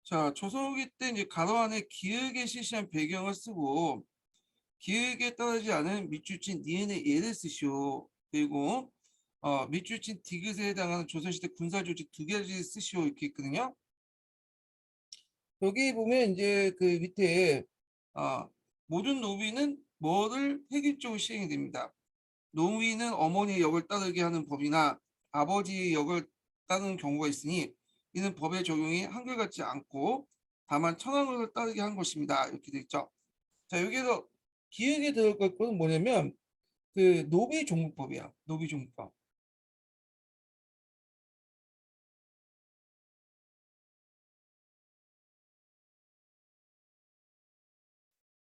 자, 조선후기 때 이제 가로 안에 기역에 실시한 배경을 쓰고 기역에 따르지 않은 밑줄친 니은의 예를 쓰시오. 그리고 밑줄친 디귿에 해당하는 조선시대 군사조직 두 개를 쓰시오 이렇게 있거든요. 여기 보면 이제 그 밑에 어, 모든 노비는 뭐를 획일적으로 시행이 됩니다. 노비는 어머니의 역을 따르게 하는 법이나 아버지의 역을 따르는 경우가 있으니 이는 법의 적용이 한결같지 않고 다만 천황을 따르게 한 것입니다. 이렇게 돼 있죠. 자, 여기서 기억에 들을 것은 뭐냐면 그 노비종부법이야. 노비종부법.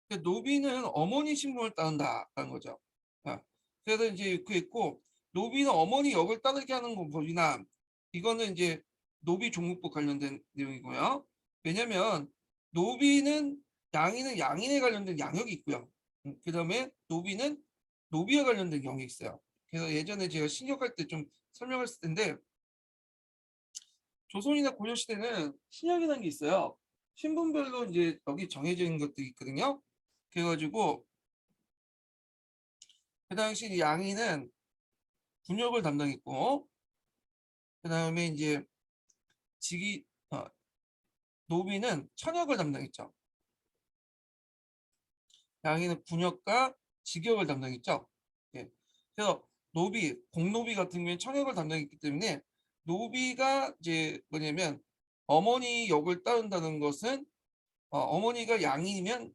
그러니까 노비는 어머니 신분을 따른다라는 거죠. 자, 그래서 이제 그 있고 노비는 어머니 역을 따르게 하는 법이나 이거는 이제 노비종부법 관련된 내용이고요. 왜냐면 노비는 양인은 양인에 관련된 양역이 있고요. 그다음에 노비는 노비와 관련된 영역이 있어요. 그래서 예전에 제가 신역할 때 좀 설명했을 텐데 조선이나 고려 시대는 신역이라는 게 있어요. 신분별로 이제 여기 정해져 있는 것들이 있거든요. 그래가지고 그 당시 양인은 군역을 담당했고 그 다음에 이제 직위 노비는 천역을 담당했죠. 양인은 군역과 직역을 담당했죠. 예. 그래서 노비, 공노비 같은 경우에 천역을 담당했기 때문에 노비가 이제 뭐냐면 어머니 역을 따른다는 것은 어머니가 양인이면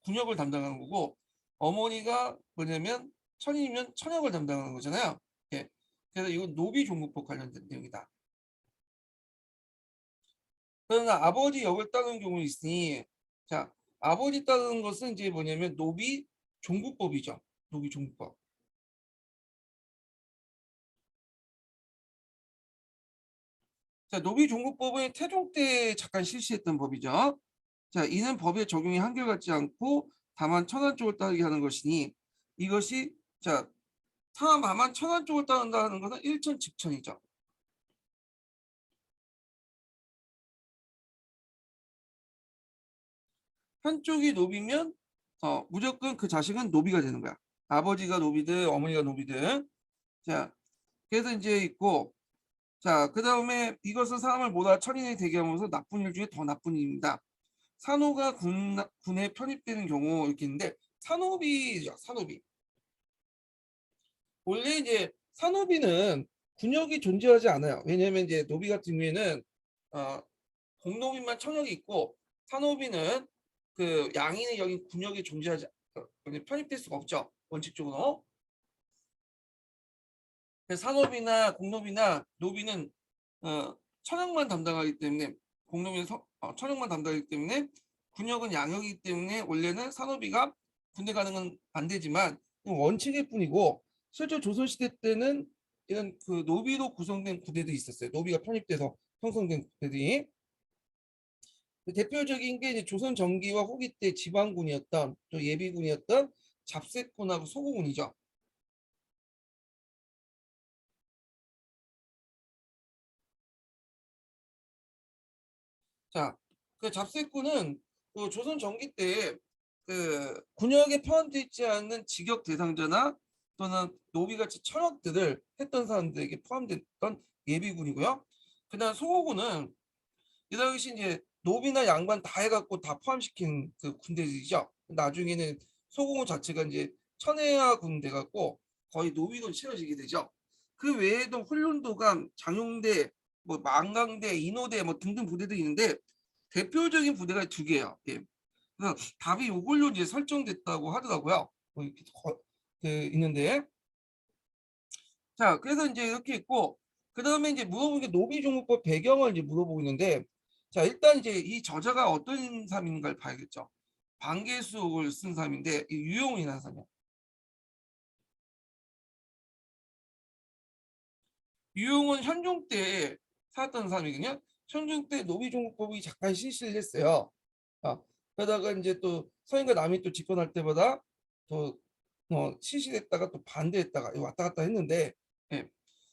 군역을 담당하는 거고 어머니가 뭐냐면 천인이면 천역을 담당하는 거잖아요. 예. 그래서 이건 노비종부법 관련된 내용이다. 그러나 아버지 역을 따르는 경우는 있으니 자 아버지 따르는 것은 이제 뭐냐면 노비종부법이죠. 노비종부법. 자 노비종부법은 태종 때 잠깐 실시했던 법이죠. 자 이는 법의 적용이 한결같지 않고 다만 천한 쪽을 따르게 하는 것이니 이것이 자 다만 천한 쪽을 따른다 하는 것은 일천직천이죠. 한쪽이 노비면 무조건 그 자식은 노비가 되는 거야. 아버지가 노비든 어머니가 노비든. 자, 그래서 이제 있고 자, 그다음에 이것은 사람을 모아 천인이 되게 하면서 나쁜 일 중에 더 나쁜 일입니다. 산호가 군에 편입되는 경우 이렇게 있는데 산호비죠. 산호비. 원래 이제 산호비는 군역이 존재하지 않아요. 왜냐하면 이제 노비 같은 경우에는 어, 공노비만 천역이 있고 산호비는 그 양인의 여기 군역이 존재하지 편입될 수가 없죠. 원칙적으로. 그래서 산호비나 공노비나 노비는 천역만 담당하기 때문에 공노비는 천역만 담당하기 때문에 군역은 양역이기 때문에 원래는 산호비가 군대 가는 건 안 되지만 원칙일 뿐이고 실제 조선시대 때는 이런 그 노비로 구성된 부대도 있었어요. 노비가 편입돼서 형성된 부대들이 대표적인 게 이제 조선 전기와 후기 때 지방군이었던 또 예비군이었던 잡세군하고 소고군이죠. 자, 그 잡세군은 그 조선 전기 때 그 군역에 포함되어 있지 않는 직역 대상자나 또는 노비같이 천역들을 했던 사람들에게 포함됐던 예비군이고요. 그다음 소고군은 이 당시 이제 노비나 양반 다 해갖고 다 포함시킨 그 군대들이죠. 나중에는 소공호 자체가 이제 천해야 군대 같고 거의 노비로 채워지게 되죠. 그 외에도 훈련도감, 장용대, 뭐 망강대, 인호대 뭐 등등 부대도 있는데 대표적인 부대가 두 개예요. 예. 그래서 답이 이걸로 이제 설정됐다고 하더라고요. 뭐 이렇게 그 있는데 자 그래서 이제 이렇게 있고 그 다음에 이제 물어보는 게 노비종부법 배경을 이제 물어보고 있는데 자 일단 이제 이 저자가 어떤 사람인가를 봐야겠죠. 방개수를 쓴 사람인데 유용이라는 사람이야. 유용은 현종 때 살았던 사람이거든요. 현종 때 노비종부법이 잠깐 실시를 했어요. 그러다가 이제 또 서인과 남이 또 집권할 때마다 또 실시했다가 또 반대했다가 왔다 갔다 했는데 예.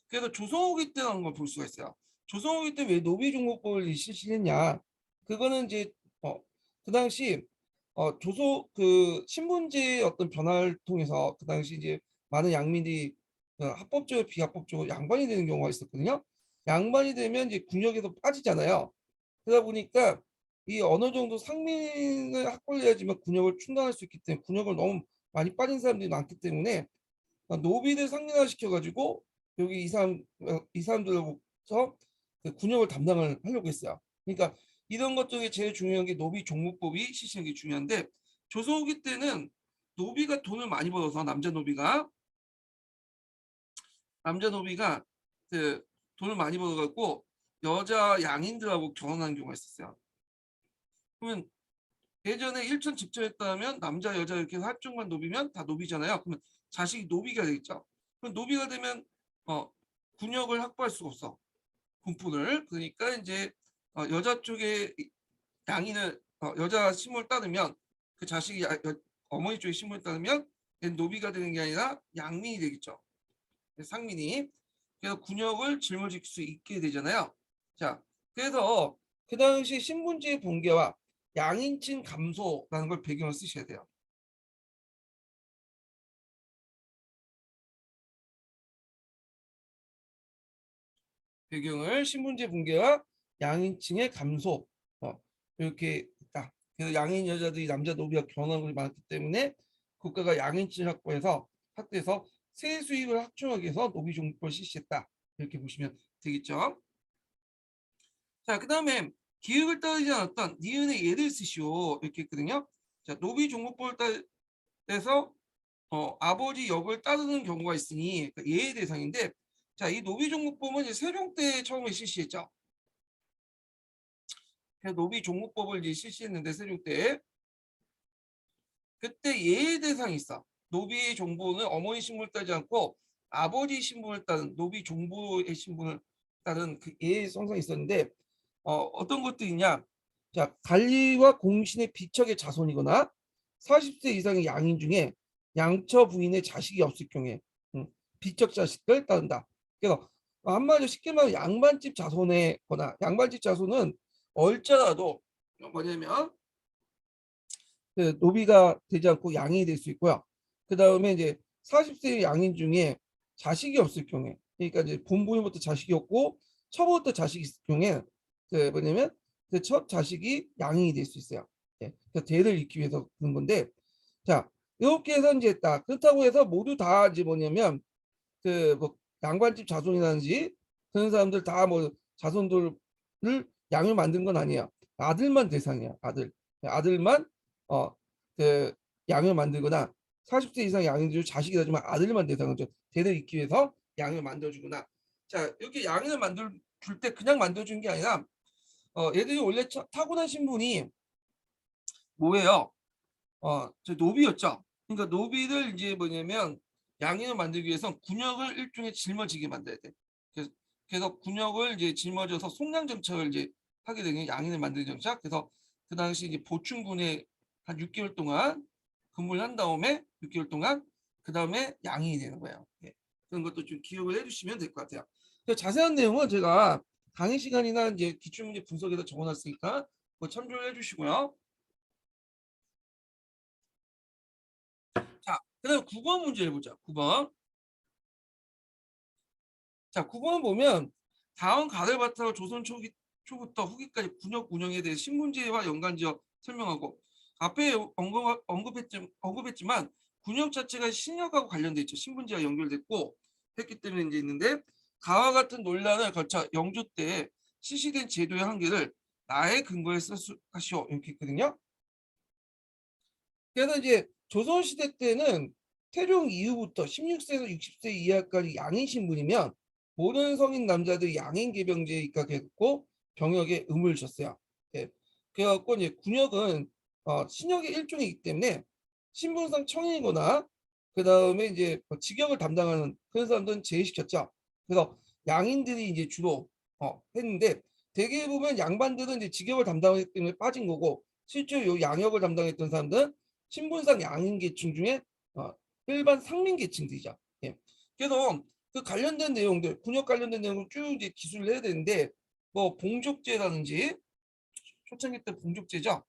그래서 조선 후기 때 나온 걸 볼 수가 있어요. 조선 후기 때 왜 노비종목법을 실시했냐? 그거는 이제 그 당시 조소 그 신분제의 어떤 변화를 통해서 그 당시 이제 많은 양민이 합법적으로 비합법적으로 양반이 되는 경우가 있었거든요. 양반이 되면 이제 군역에서 빠지잖아요. 그러다 보니까 이 어느 정도 상민을 확보를 해야지만 군역을 충당할 수 있기 때문에 군역을 너무 많이 빠진 사람들이 많기 때문에 노비들 상민화 시켜가지고 여기 이 사람들로부터 그 군역을 담당을 하려고 했어요. 그러니까 이런 것 중에 제일 중요한 게 노비 종목법이 실시한 게 중요한데 조선 후기 때는 노비가 돈을 많이 벌어서 남자 노비가 그 돈을 많이 벌어갖고 여자 양인들하고 결혼하는 경우가 있었어요. 그러면 예전에 일천 집처했다면 남자 여자 이렇게 해서 한쪽만 노비면 다 노비잖아요. 그러면 자식이 노비가 되겠죠. 그럼 노비가 되면 군역을 확보할 수가 없어. 군포를. 그러니까 이제 여자 쪽에 양인을 여자 신분을 따르면 그 자식이 어머니 쪽에 신분을 따르면 얘는 노비가 되는 게 아니라 양민이 되겠죠. 상민이. 그래서 군역을 짊어질 수 있게 되잖아요. 자, 그래서 그 당시 신분제의 붕괴와 양인층 감소라는 걸 배경을 쓰셔야 돼요. 배경을 신분제 붕괴와 양인층의 감소 이렇게 있다. 그래서 양인 여자들이 남자 노비와 결혼하는 것이 많기 때문에 국가가 양인층을 확대해서 세수입을 확충하기 위해서 노비 종부를 실시했다. 이렇게 보시면 되겠죠. 자, 그 다음에 기획을 따르지 않았던 니은의 예를 쓰시오 이렇게 했거든요. 자, 노비 종목법을 따라서 아버지 역을 따르는 경우가 있으니 그 예의 대상인데, 자, 이 노비 종목법은 이제 세종 때 처음에 실시했죠. 그래서 노비 종목법을 이제 실시했는데 세종 때 그때 예의 대상이 있어. 노비 종부는 어머니 신분을 따지 않고 아버지 신분을 따른 노비 종부의 신분을 따른 그 예의 성상이 있었는데 어떤 것도 있냐? 자, 관리와 공신의 비척의 자손이거나 40세 이상의 양인 중에 양처 부인의 자식이 없을 경우에 비척 자식을 따른다. 그래서 한마디로 쉽게 말하면 양반집 자손이거나 양반집 자손은 얼자라도 뭐냐면 그 노비가 되지 않고 양이 될 수 있고요. 그 다음에 이제 40세 양인 중에 자식이 없을 경우에, 그러니까 이제 본부인부터 자식이 없고 처부부터 자식이 있을 경우에 그 뭐냐면 그 첫 자식이 양이 될 수 있어요. 예, 그 대를 잇기 위해서 그런 건데, 자 이렇게 해서 이제 딱 그렇다고 해서 모두 다 이제 뭐냐면 그 뭐 양반집 자손이라든지 그런 사람들 다 뭐 자손들을 양을 만든 건 아니에요. 아들만 대상이야. 아들만 그 양을 만들거나 40세 이상 양인주 자식이라지만 아들만 대상이죠. 대를 잇기 위해서 양을 만들어주거나. 자, 이렇게 양을 만들 줄 때 그냥 만들어준 게 아니라 얘들이 원래 타고난 신분이 뭐예요? 저 노비였죠. 그러니까 노비를 이제 뭐냐면 양인을 만들기 위해서 군역을 일종의 짊어지게 만들어야 돼. 그래서 군역을 이제 짊어져서 속량 정착을 이제 하게 되는 양인을 만드는 정착. 그래서 그 당시 이제 보충군에 한 6개월 동안 근무를 한 다음에 6개월 동안 그 다음에 양인이 되는 거예요. 예. 그런 것도 좀 기억을 해주시면 될 것 같아요. 자세한 내용은 제가 강의 시간이나 이제 기출문제 분석에서 적어놨으니까 그거 참조를 해주시고요. 자, 그다음 9번 문제를 보자. 9번. 자, 9번 보면 다음 가를 바탕으로 조선 초부터 후기까지 군역 운영에 대해 신문제와 연관지어 설명하고 앞에 언급했지만 군역 자체가 신역하고 관련돼 있죠. 신분제와 연결됐고 했기 때문에 이제 있는데 가와 같은 논란을 거쳐 영조 때 실시된 제도의 한계를 나의 근거에 써하시오 이렇게 했거든요. 그래서 이제 조선시대 때는 태종 이후부터 16세에서 60세 이하까지 양인 신분이면 모든 성인 남자들이 양인 계병제에 입각했고 병역에 의무를 졌어요. 예. 그래갖고 이제 군역은 신역의 일종이기 때문에 신분상 청인이거나 그 다음에 이제 직역을 담당하는 그런 사람들은 제외시켰죠. 그래서 양인들이 이제 주로 했는데 대개 보면 양반들은 이제 직역을 담당하기 때문에 빠진 거고 실제로 요 양역을 담당했던 사람들은 신분상 양인 계층 중에 일반 상민 계층들이죠. 예. 그래서 그 관련된 내용들, 군역 관련된 내용을 쭉 이제 기술을 해야 되는데 뭐 봉족제라든지 초창기 때 봉족제죠.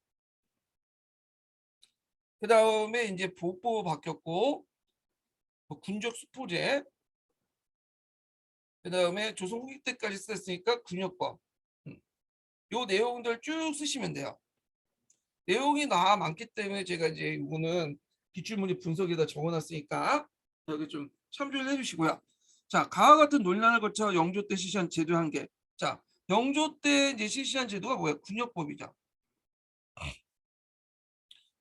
그 다음에 이제 보호법 바뀌었고 뭐 군적 수포제, 그 다음에 조선 후기 때까지 썼으니까 군역법. 요 내용들 쭉 쓰시면 돼요. 내용이 나 많기 때문에 제가 이제 이거는 기출문제 분석에다 적어놨으니까 여기 좀 참조를 해주시고요. 자, 가와 같은 논란을 거쳐 영조 때 실시한 제도 한 개. 자, 영조 때 이제 실시한 제도가 뭐예요? 군역법이죠.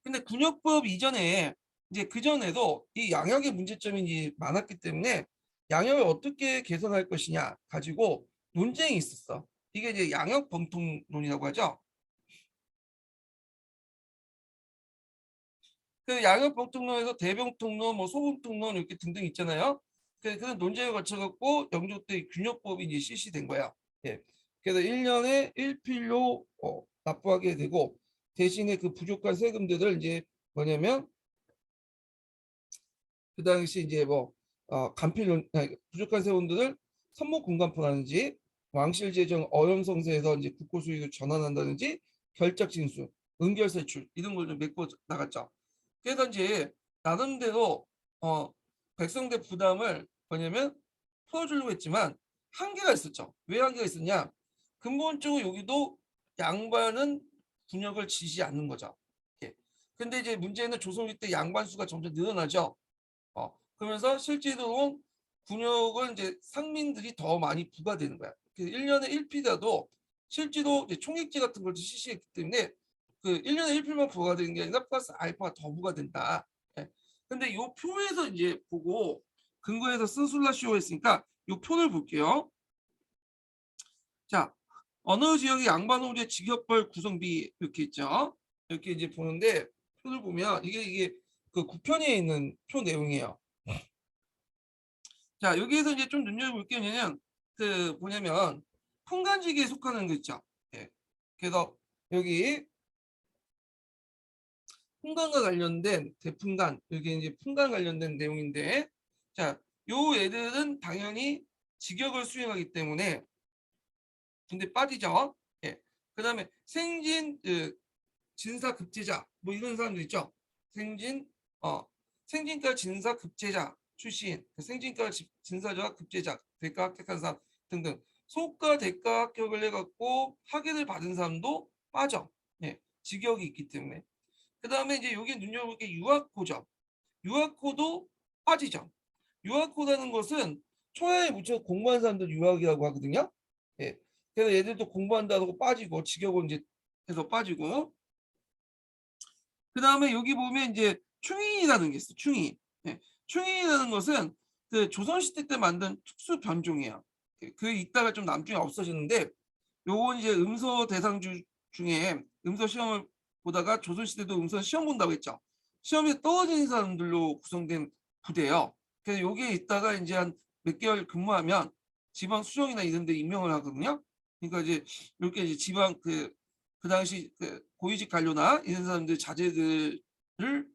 근데 군역법 이전에 이제 그 전에도 이 양역의 문제점이 이제 많았기 때문에 양역을 어떻게 개선할 것이냐 가지고 논쟁이 있었어. 이게 이제 양역 범통론이라고 하죠. 그 양역병통론에서 대병통론, 뭐 소금통론 이렇게 등등 있잖아요. 그런 논쟁을 거쳐갖고 영조 때 균역법이 이제 실시된 거야. 예. 그래서 1년에 1필로 납부하게 되고 대신에 그 부족한 세금들을 이제 뭐냐면 그 당시 이제 뭐 간필론 아니, 부족한 세금들을 선목 공간포라든지 왕실 재정 어영성세에서 이제 국고 수익을 전환한다든지 결적 징수, 은결 세출 이런 걸 좀 메꿔 나갔죠. 그래서 이제 나름대로 백성대 부담을 뭐냐면 풀어주려고 했지만 한계가 있었죠. 왜 한계가 있었냐? 근본적으로 여기도 양반은 군역을 지지 않는 거죠. 예. 근데 이제 문제는 조선일 때 양반 수가 점점 늘어나죠. 그러면서 실제로 군역은 이제 상민들이 더 많이 부과되는 거야. 그 1년에 1피라도 실제로 이제 총액제 같은 걸 실시했기 때문에 그 1년에 1필만 부과되는 게 아니라 플러스 알파가 더 부과된다. 예. 근데 이 표에서 이제 보고 근거에서 쓴술라시오 했으니까 이 표를 볼게요. 자, 어느 지역의 양반호재 직역벌 구성비 이렇게 있죠. 이렇게 이제 보는데 표를 보면 이게 그 9편에 있는 표 내용이에요. 자, 여기에서 이제 좀 눈여겨볼 게 뭐냐면 그 뭐냐면 풍간지기에 속하는 거 있죠. 예. 그래서 여기 풍간과 관련된 대풍간 여기 이제 풍간 관련된 내용인데 자, 요 애들은 당연히 직역을 수행하기 때문에 근데 빠지죠. 예. 그다음에 생진 진사 급제자 뭐 이런 사람들 있죠. 생진 어 생진과 진사 급제자 출신 생진과 진사자 급제자 대가 합격한 사람 등등 소가 대가 합격을 해갖고 학위를 받은 사람도 빠져. 예. 직역이 있기 때문에 그 다음에 이제 여기 눈여볼 게 유학코죠. 유학코도 빠지죠. 유학코라는 것은 초야에 묻혀 공부한 사람들 유학이라고 하거든요. 예. 그래서 얘들도 공부한다고 빠지고 직역은 이제 해서 빠지고 그 다음에 여기 보면 이제 충인이라는 게 있어. 충인. 예. 충인이라는 것은 그 조선시대 때 만든 특수 변종이에요. 그 있다가 좀 나중에 없어졌는데 요건 이제 음소 대상 중에 음소 시험을 보다가 조선시대도 음소 시험 본다고 했죠. 시험에 떨어진 사람들로 구성된 부대예요. 그래서 여기에 있다가 이제 한 몇 개월 근무하면 지방 수정이나 이런 데 임명을 하거든요. 그러니까 이제 이렇게 이제 지방 그 당시 그 고위직 관료나 이런 사람들 자제들을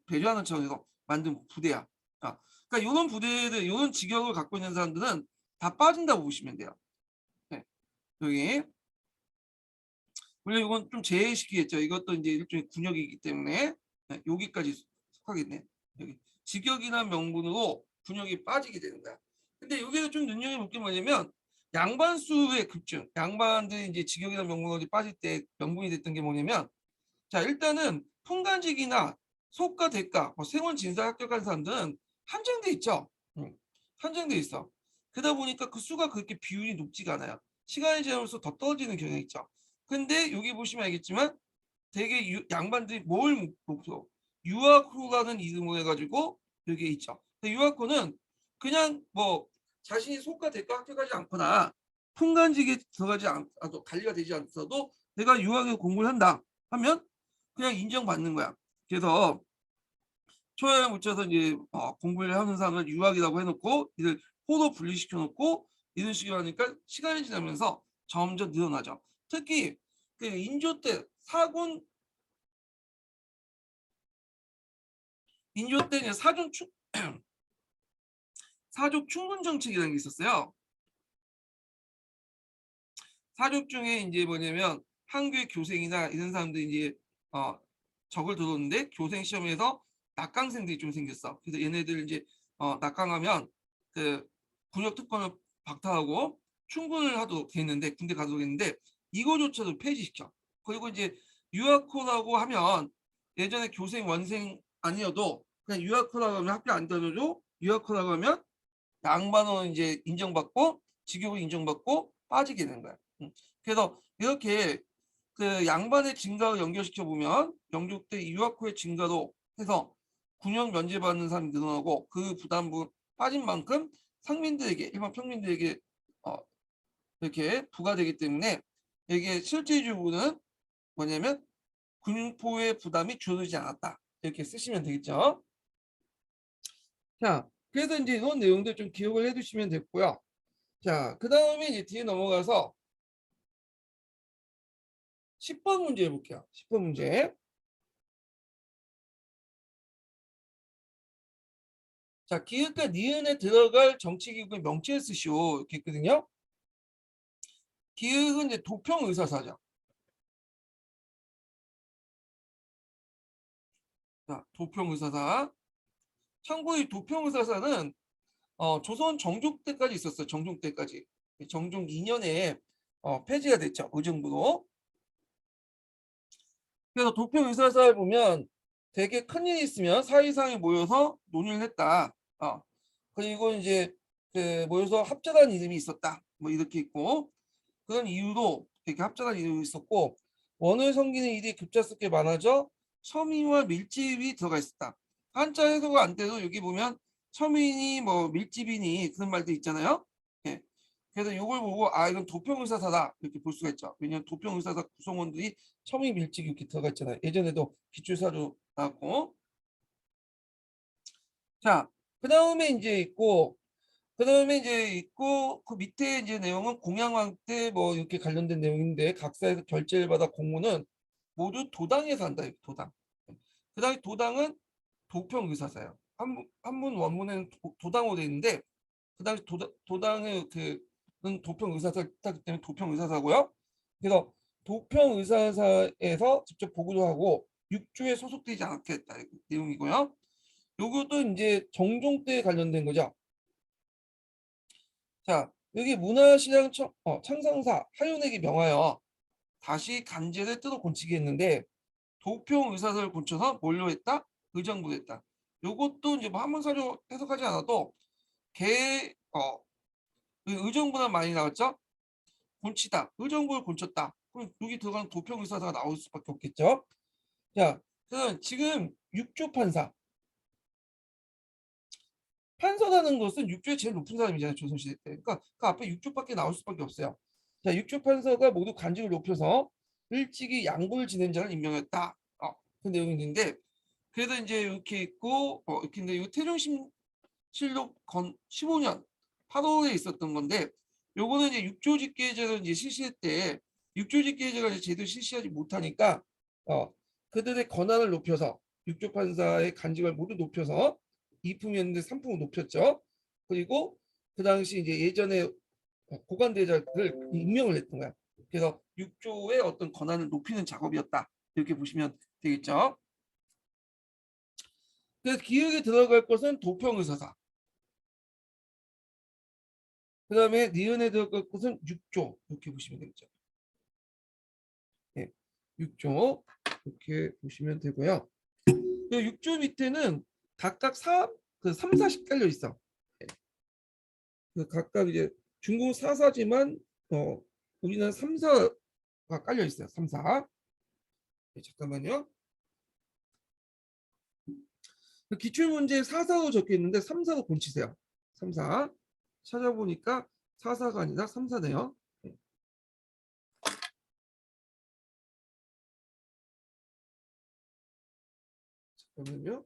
배려하는 차원에서 만든 부대야. 그러니까 이런 부대들, 이런 직역을 갖고 있는 사람들은 다 빠진다고 보시면 돼요. 네. 여기 물론 이건 좀 제외시키겠죠. 이것도 이제 일종의 군역이기 때문에 네, 여기까지 속하겠네. 여기 직역이나 명분으로 군역이 빠지게 되는 거야. 근데 여기서 좀 눈여겨볼 게 뭐냐면 양반수의 급증, 양반들이 이제 직역이나 명분으로 빠질 때 명분이 됐던 게 뭐냐면 자 일단은 풍간직이나 소가 대가, 뭐 생원 진사 합격한 사람들은 한정돼 있죠. 한정돼 있어. 그러다 보니까 그 수가 그렇게 비율이 높지가 않아요. 시간이 지나면서 더 떨어지는 경향이 있죠. 근데 여기 보시면 알겠지만 되게 양반들이 뭘 목표 유아코라는 이름을 해가지고 여기에 있죠. 유아코는 그냥 뭐 자신이 속과 대가 합격하지 않거나 풍간직에 들어가지 않아도 관리가 되지 않아도 내가 유학에 공부를 한다 하면 그냥 인정받는 거야. 그래서 초여에 묻혀서 이제 공부를 하는 사람을 유학이라고 해놓고 이들 호로 분리시켜 놓고 이런 식으로 하니까 시간이 지나면서 점점 늘어나죠. 특히 그 인조 때 인조 때 사족 충분 정책이라는 게 있었어요. 사족 중에 이제 뭐냐면 한국의 교생이나 이런 사람들이 이제 적을 들어오는데 교생 시험에서 낙강생들이 좀 생겼어. 그래서 얘네들 이제 낙강하면 그 군역 특권을 박탈하고 충군을 하도록 돼 있는데 군대 가도록 했는데 이거조차도 폐지시켜. 그리고 이제 유아코라고 하면 예전에 교생 원생 아니어도 그냥 유아코라고 하면 학교 안 다녀도 유아코라고 하면 양반은 이제 인정받고 직역을 인정받고 빠지게 되는 거야. 그래서 이렇게 그 양반의 증가를 연결시켜 보면 영국 때 유아코의 증가로 해서 군역 면제받는 사람이 늘어나고 그 부담부 빠진 만큼 상민들에게 일반 평민들에게 어, 이렇게 부과되기 때문에 이게 실질적으로는 뭐냐면 군포의 부담이 줄어들지 않았다 이렇게 쓰시면 되겠죠. 자, 그래서 이제 이런 내용들 좀 기억을 해두시면 됐고요. 자, 그 다음에 이제 뒤에 넘어가서 10번 문제 해볼게요. 10번 문제. 자, 기읍과 니은에 들어갈 정치기구의 명칭을 쓰시오. 이렇게 했거든요. 기읍은 이제 도평의사사죠. 자, 도평의사사. 참고로 이 도평의사사는 조선 정종 때까지 있었어요. 정종 때까지. 정종 2년에 폐지가 됐죠. 의정부로. 그래서 도평의사사를 보면 되게 큰일이 있으면 사이상이 모여서 논의를 했다. 그리고 이제 그 모여서 합작한 이름이 있었다. 뭐 이렇게 있고 그런 이유로 이렇게 합작한 이름이 있었고 원을 섬기는 일이 급작스럽게 많아져 서민과 밀집이 들어가 있었다. 한자 해석이 안 돼도 여기 보면 서민이 뭐 밀집이니 그런 말도 있잖아요. 예. 그래서 이걸 보고 아 이건 도평의사사다 이렇게 볼 수가 있죠. 왜냐하면 도평의사사 구성원들이 서민 밀집이 이렇게 들어가 있잖아요. 예전에도 기출사료 나왔고 자 그다음에 이제 있고 그 밑에 이제 내용은 공양왕 때 뭐 이렇게 관련된 내용인데 각사에서 결제를 받아 공무는 모두 도당에서 한다. 도당. 그다음에 도당은 도평의사사예요. 한문 원문에는 도당으로 되어 있는데 그다음에 도당의 그는 도평의사사기 때문에 도평의사사고요. 그래서 도평의사사에서 직접 보고도 하고 육조에 소속되지 않겠다 내용이고요. 요것도 이제 정종 때 관련된 거죠. 자, 여기 문화시장 창상사 하윤에게 명하여 다시 간제를 뜯어 고치게 했는데 도평 의사서를 고쳐서 뭘로 했다? 의정부로 했다. 요것도 이제 뭐 한문사료 해석하지 않아도 개 의정부는 많이 나왔죠? 곤치다. 의정부를 곤쳤다. 그럼 여기 들어가는 도평 의사서가 나올 수밖에 없겠죠? 자, 그럼 지금 육조 판사. 판서라는 것은 육조의 제일 높은 사람이잖아요. 조선시대 때. 그러니까 그 앞에 육조밖에 나올 수밖에 없어요. 자, 육조 판서가 모두 간직을 높여서 일찍이 양보를 지낸 자를 임명했다. 그 내용이 있는데 그래서 이제 이렇게 있고 이렇게 있는데 이 태종실록 건 15년 8월에 있었던 건데 요거는 이제 육조직계제를 이제 실시할 때 육조직계제가 이제 제대로 실시하지 못하니까 그들의 권한을 높여서 육조 판사의 간직을 모두 높여서 2품이었는데 3품을 높였죠. 그리고 그 당시 이제 예전에 고관대작을 임명을 했던 거야. 그래서 육조의 어떤 권한을 높이는 작업이었다. 이렇게 보시면 되겠죠. 그래서 기획에 들어갈 것은 도평의사사. 그 다음에 니은에 들어갈 것은 육조. 이렇게 보시면 되겠죠. 네, 육조. 이렇게 보시면 되고요. 그 육조 밑에는 각각 그 3, 4씩 깔려 있어. 네. 그 각각 이제 중국 4사지만 우리는 3사가 깔려 있어요. 3, 4. 네, 잠깐만요. 그 기출문제에 4, 4로 적혀 있는데 3, 4로 곤치세요. 3, 4. 찾아보니까 4, 4가 아니라 3, 4네요. 네. 잠깐만요.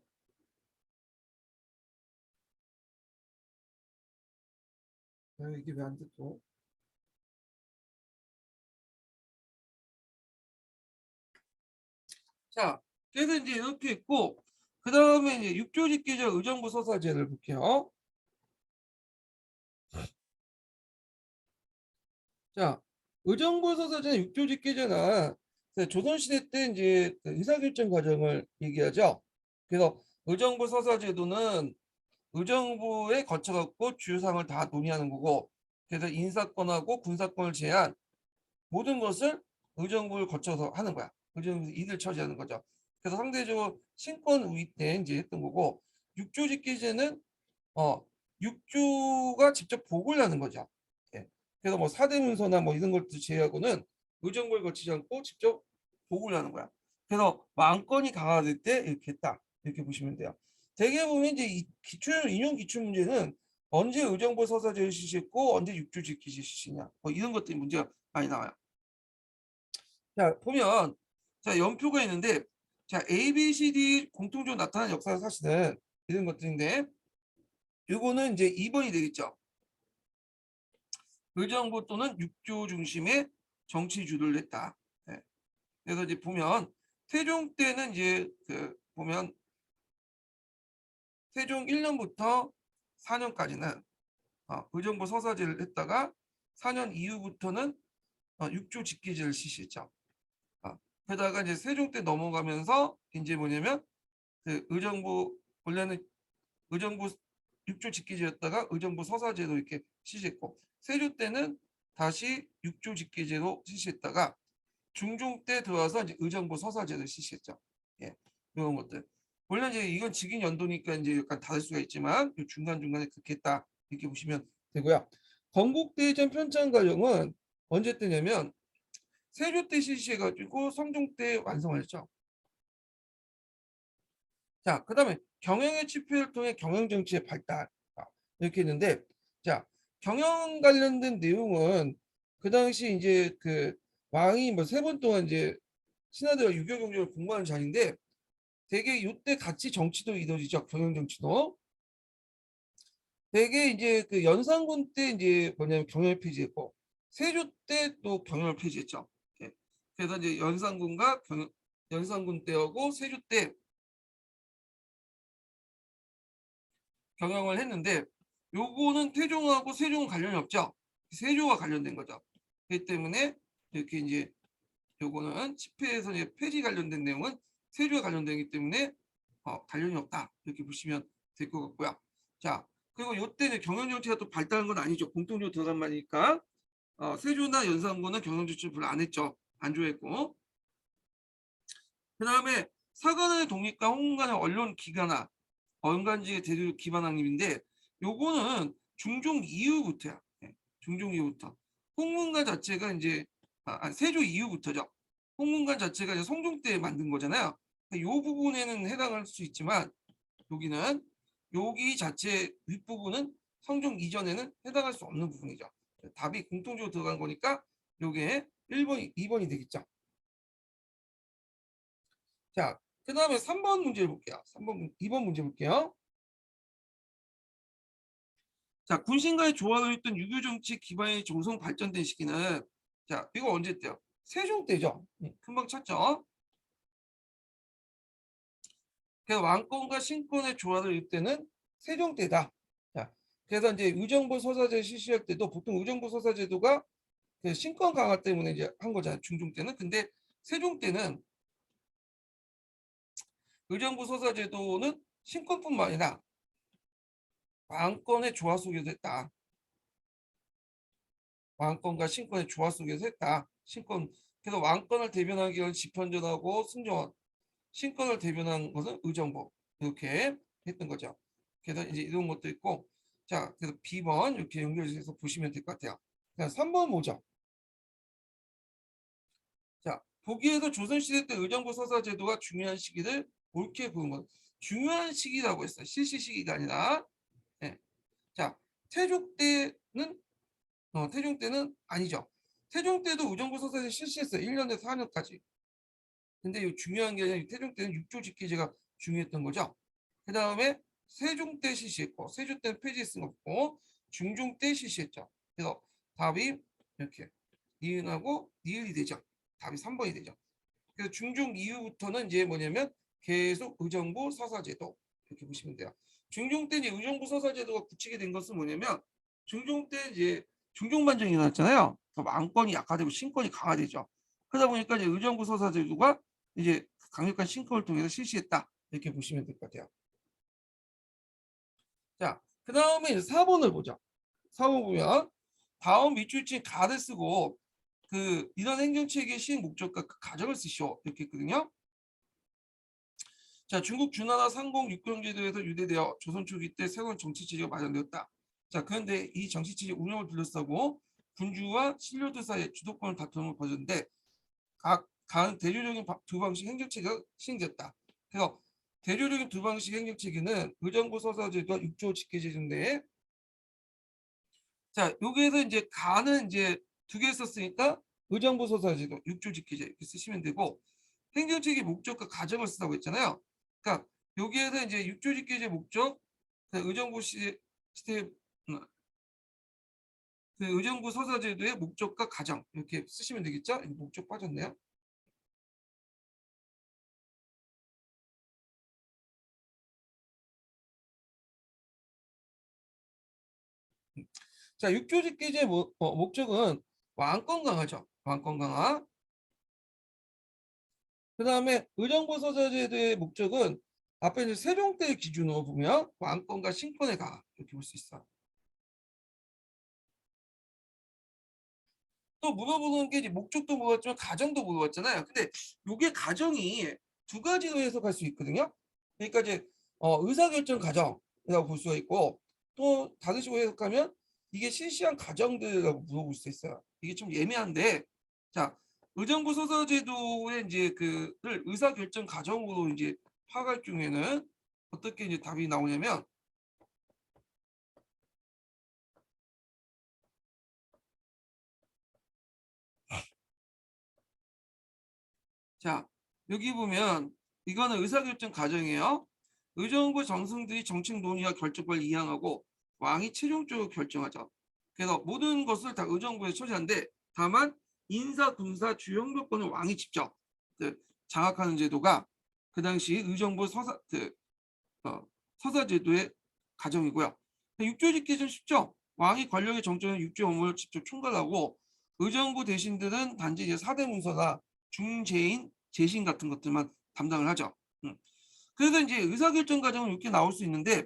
이게 왜 안 됐어? 자, 그래서 이제 이렇게 있고, 그 다음에 이제 육조직계자 의정부 서사제를 볼게요. 자, 의정부 서사제나 육조직계제나 조선시대 때 이제 그 의사결정 과정을 얘기하죠. 그래서 의정부 서사제도는 의정부에 거쳐갖고 주요사항을 다 논의하는 거고, 그래서 인사권하고 군사권을 제한 모든 것을 의정부를 거쳐서 하는 거야. 의정부에서 이들 처리하는 거죠. 그래서 상대적으로 신권 우위 때 이제 했던 거고, 육조직계제는 육조가 직접 보고를 하는 거죠. 예. 그래서 뭐 사대문서나 뭐 이런 것들 제외하고는 의정부를 거치지 않고 직접 보고를 하는 거야. 그래서 왕권이 강화될 때 이렇게 했다. 이렇게 보시면 돼요. 대개 보면 이제 이 기출 인용 기출 문제는 언제 의정부 서사제를 실시했고 언제 육조직기 실시냐 뭐 이런 것들이 문제가 많이 나와요. 자 보면 자 연표가 있는데 자 A, B, C, D 공통적으로 나타나는 역사 사실은 이런 것들인데 이거는 이제 2번이 되겠죠. 의정부 또는 육조 중심의 정치 주도를 했다. 네. 그래서 이제 보면 태종 때는 이제 그 보면 태종 1년부터 4년까지는 의정부 서사제를 했다가 4년 이후부터는 육조 직계제를 실시했죠. 게다가 이제 세종 때 넘어가면서 이제 뭐냐면 그 의정부 원래는 의정부 육조 직계제였다가 의정부 서사제도 이렇게 실시했고 세조 때는 다시 육조 직계제로 실시했다가 중종 때 들어와서 이제 의정부 서사제를 실시했죠. 예, 이런 것들. 원래 이제 이건 직인 연도니까 이제 약간 다를 수가 있지만 중간 중간에 그렇게 했다 이렇게 보시면 되고요. 건국대전 편찬 과정은 언제 때냐면 세조 때 실시해가지고 성종 때 완성했죠. 자, 그다음에 경영의 지표를 통해 경영 정치의 발달 이렇게 했는데, 자 경영 관련된 내용은 그 당시 이제 그 왕이 뭐 3번 동안 이제 신하들과 유교 경쟁을 공부하는 자리인데, 되게 이때 같이 정치도 이루어지죠. 경영 정치도. 되게 이제 그 연산군 때 이제 뭐냐면 경영을 폐지했고 세조 때 또 경영을 폐지했죠. 예. 그래서 이제 연산군과 연산군 때하고 세조 때 경영을 했는데 요거는 태종하고 세종은 관련이 없죠. 세조와 관련된 거죠. 그렇기 때문에 이렇게 이제 요거는 10회에서 이제 폐지 관련된 내용은 세조와 관련되기 때문에 관련이 없다. 이렇게 보시면 될 것 같고요. 자, 그리고 요때는 경영 정치가 또 발달한 건 아니죠. 공통적으로 들어간 말이니까 세조나 연산군은 경영 정치를 별로 안 했죠. 안 좋아했고. 그다음에 사관원의 독립과 홍문관의 언론 기관화 언간지의 대륙 기반 확립인데 요거는 중종 이후부터야. 네, 중종 이후부터. 홍문관 자체가 이제 세조 이후부터죠. 홍문관 자체가 이제 성종 때 만든 거잖아요. 요 부분에는 해당할 수 있지만 여기는 여기 자체 윗부분은 성종 이전에는 해당할 수 없는 부분이죠. 답이 공통적으로 들어간 거니까 요게 1번, 2번이 되겠죠. 자, 그 다음에 3번 문제를 볼게요. 2번 문제 볼게요. 자, 군신과의 조화를 했던 유교 정치 기반이 조성 발전된 시기는 자, 이거 언제 때요? 세종 때죠. 금방 찾죠. 그래서 왕권과 신권의 조화를 이룰 때는 세종 때다. 자, 그래서 이제 의정부 서사제 실시할 때도 보통 의정부 서사제도가 그 신권 강화 때문에 이제 한 거잖아요. 중종 때는. 근데 세종 때는 의정부 서사제도는 신권뿐만 아니라 왕권의 조화 속에서 했다. 왕권과 신권의 조화 속에서 했다. 신권. 그래서 왕권을 대변하기 위한 집현전하고 승정원, 신권을 대변한 것은 의정부 이렇게 했던 거죠. 그래서 이제 이런 것도 있고, 자, 그래서 B번 이렇게 연결해서 보시면 될 것 같아요. 자, 3번 뭐죠? 자, 보기에도 조선시대 때 의정부 서사제도가 중요한 시기를 옳게 보는 것. 중요한 시기라고 했어요. 실시 시기가 아니라. 네. 자, 태종 때는 태종 때는 아니죠. 태종 때도 의정부 서사제 실시했어요. 1년에서 4년까지. 근데 이 중요한 게 아니라 태종 때는 육조 직계제가 중요했던 거죠. 그 다음에 세종 때 실시했고 세조 때는 폐지했은 없고 중종 때 실시했죠. 그래서 답이 이렇게 니은하고 니을이 되죠. 답이 3번이 되죠. 그래서 중종 이후부터는 이제 뭐냐면 계속 의정부 서사제도 이렇게 보시면 돼요. 중종 때 이제 의정부 서사제도가 굳히게 된 것은 뭐냐면 중종 때 이제 중종반정이 일어났잖아요. 더 왕권이 약화되고 신권이 강화되죠. 그러다 보니까 이제 의정부 서사제도가 이제 강력한 신권을 통해서 실시했다. 이렇게 보시면 될 것 같아요. 자, 그 다음에 4번을 보죠. 4번 보면 다음 밑줄친 가를 쓰고 그 이런 행정체계의 시행 목적과 그 과정을 쓰시오. 이렇게 했거든요. 자, 중국 주나라 상공 육경제도에서 유래되어 조선 초기 때 새로운 정치체제가 마련되었다. 자, 그런데 이 정치체제 운영을 둘러싸고 군주와 신료들 사이에 주도권을 다투는 벌어졌는데 각 대표적인 두 방식 행정체계가 시행됐다. 그래서 대표적인 두 방식 행정체계는 의정부 서사제도와 육조 직계제도인데, 자, 여기에서 이제 가는 이제 두 개 썼으니까 의정부 서사제도, 육조 직계제 이렇게 쓰시면 되고, 행정체계 목적과 과정을 쓰라고 했잖아요. 그러니까 여기에서 이제 육조 직계제 목적, 의정부 시스템, 그 의정부 서사제도의 목적과 과정 이렇게 쓰시면 되겠죠? 목적 빠졌네요. 자, 육조직계제 목적은 왕권 강화죠. 왕권 강화. 그 다음에 의정부 서사제도의 목적은 앞에 이제 세종대 기준으로 보면 왕권과 신권의 강화 이렇게 볼 수 있어. 또 물어보는 게 이제 목적도 물어봤지만 가정도 물어봤잖아요. 근데 이게 가정이 두 가지로 해석할 수 있거든요. 그러니까 이제 의사결정 가정이라고 볼 수가 있고 또 다른 식으로 해석하면 이게 실시한 가정들이라고 물어볼 수 있어요. 이게 좀 예매한데, 자, 의정부 소서제도의 이제 그를 의사결정 가정으로 이제 파악할 경우에는 어떻게 이제 답이 나오냐면, 자, 여기 보면 이거는 의사결정 과정이에요. 의정부 정승들이 정책 논의와 결정권을 이양하고 왕이 최종적으로 결정하죠. 그래서 모든 것을 다 의정부에 처리하는데 다만 인사, 군사, 주요 행정권을 왕이 직접 장악하는 제도가 그 당시 의정부 서사제도의 과정이고요. 육조직계 좀 쉽죠? 왕이 권력의 정점은 육조 업무를 직접 총괄하고 의정부 대신들은 단지 이제 사대 문서나 중재인, 재신 같은 것들만 담당을 하죠. 그래서 이제 의사결정 과정은 이렇게 나올 수 있는데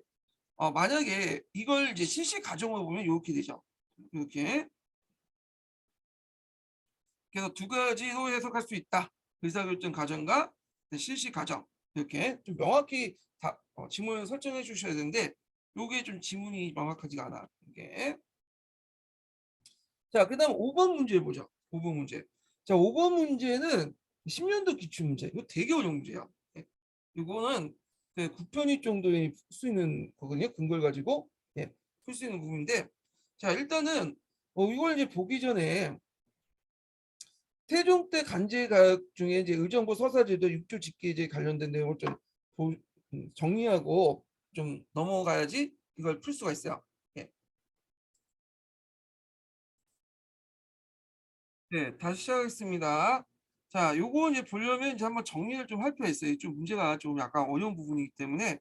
만약에 이걸 이제 실시 과정으로 보면 이렇게 되죠. 이렇게. 그래서 두 가지로 해석할 수 있다. 의사결정 과정과 실시 과정. 이렇게 좀 명확히 지문을 설정해 주셔야 되는데 이게 좀 지문이 명확하지가 않아. 이게. 자, 그다음 5번 문제 보죠. 5번 문제. 자, 5번 문제는 10년도 기출 문제. 이거 되게 어려운 문제야. 예. 이거는 9편입 정도에 풀 수 있는 거거든요. 근거를 가지고 풀 수 있는 부분인데, 자, 일단은 이걸 이제 보기 전에 태종 때 간제가역 중에 이제 의정부 서사제도 육조 직계제 관련된 내용을 좀 정리하고 좀 넘어가야지 이걸 풀 수가 있어요. 예. 네, 다시 시작하겠습니다. 자, 요거 이제 보려면 이제 한번 정리를 좀 할 필요가 있어요. 좀 문제가 좀 약간 어려운 부분이기 때문에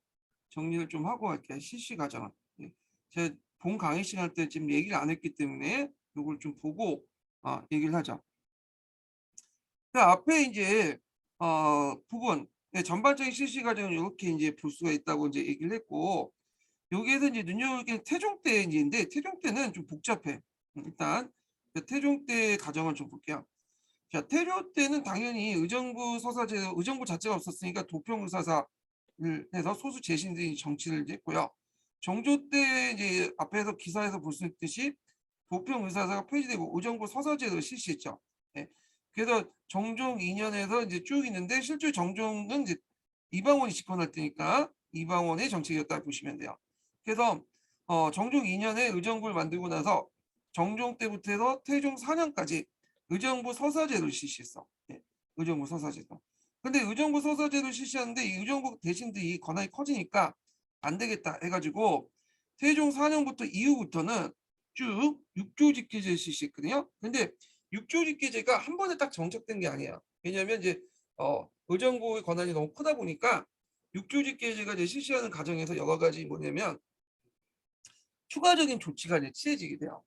정리를 좀 하고 갈게요. 실시 과정은. 네. 제가 본 강의 시간 때 지금 얘기를 안 했기 때문에 요걸 좀 보고 얘기를 하죠. 그 앞에 이제 부분 네, 전반적인 실시 과정을 이렇게 이제 볼 수가 있다고 이제 얘기를 했고, 여기에서 이제 눈여볼 게 태종 때 인데 태종 때는 좀 복잡해. 일단 태종 때 과정을 좀 볼게요. 자, 태조 때는 당연히 의정부 서사제, 의정부 자체가 없었으니까 도평의사사를 해서 소수 재신들이 정치를 이제 했고요. 정조 때 이제 앞에서 기사에서 볼 수 있듯이 도평의사사가 폐지되고 의정부 서사제를 실시했죠. 예. 그래서 정종 2년에서 이제 쭉 있는데 실제 정종은 이제 이방원이 집권할 때니까 이방원의 정책이었다 보시면 돼요. 그래서 정종 2년에 의정부를 만들고 나서 정종 때부터 해서 태종 4년까지 의정부 서사제도를 실시했어. 예, 의정부 서사제도. 근데 의정부 서사제도를 실시하는데 이 의정부 대신들이 권한이 커지니까 안 되겠다 해가지고 태종 4년부터 이후부터는 쭉 육조직계제를 실시했거든요. 근데 육조직계제가 한 번에 딱 정착된 게 아니에요. 왜냐하면 이제 의정부의 권한이 너무 크다 보니까 육조직계제가 이제 실시하는 과정에서 여러 가지 뭐냐면 추가적인 조치가 이제 취해지게 돼요.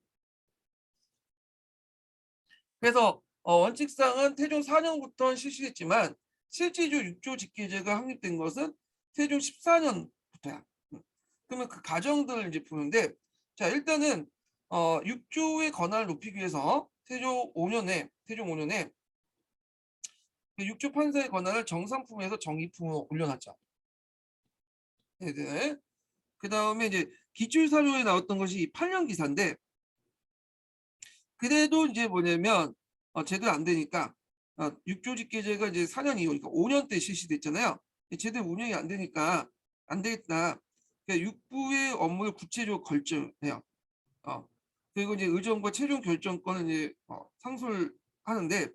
그래서 원칙상은 태종 4년부터 실시했지만 실제로 6조 직계제가 확립된 것은 태종 14년부터야. 그러면 그 과정들을 이제 보는데, 자 일단은 6조의 권한을 높이기 위해서 태종 5년에 그 6조 판사의 권한을 정상품에서 정의품으로 올려놨죠. 네. 그 다음에 이제 기출사료에 나왔던 것이 8년 기사인데, 그래도 이제 뭐냐면 제대로 안 되니까 6조 직계제가 이제 4년 이후, 그러니까 5년 때 실시됐잖아요. 제대로 운영이 안 되니까 안 되겠다. 그러니까 육부의 업무를 구체적으로 결정해요. 그리고 이제 의정부가 최종 결정권을 이제 상수를 하는데,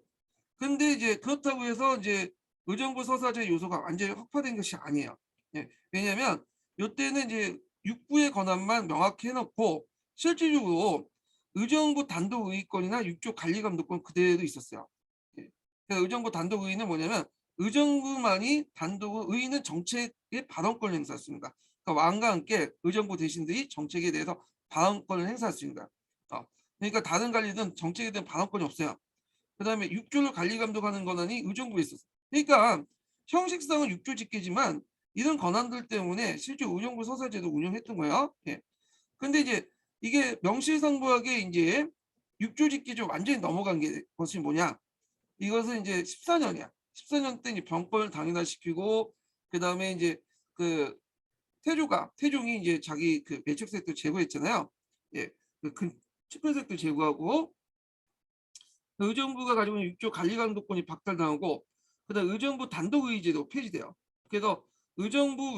근데 이제 그렇다고 해서 이제 의정부 서사제 요소가 완전히 확파된 것이 아니에요. 예, 왜냐하면 이때는 이제 육부의 권한만 명확히 해놓고 실질적으로 의정부 단독 의의권이나 육조 관리 감독권 그대로 있었어요. 예, 그러니까 의정부 단독 의의는 뭐냐면 의정부만이 단독 의의는 정책의 발언권을 행사했습니다. 그러니까 왕과 함께 의정부 대신들이 정책에 대해서 발언권을 행사했습니다. 그러니까 다른 관리든 정책에 대한 발언권이 없어요. 그다음에 육조를 관리 감독하는 권한이 의정부에 있었어. 그러니까 형식상은 육조 직계지만 이런 권한들 때문에 실제 의정부 서사제도 운영했던 거야. 예. 근데 이제 이게 명실상부하게 이제 육조 직계죠 완전히 넘어간 게 것이 뭐냐? 이것은 이제 14년이야. 14년 때 이제 병권을 당연화시키고, 그다음에 이제 그 태종이 이제 자기 그 매척색도 제거했잖아요. 예. 그 측근색도 제거하고, 의정부가 가지고 있는 6조 관리감독권이 박탈당하고, 그다음 의정부 단독의제도 폐지돼요. 그래서 의정부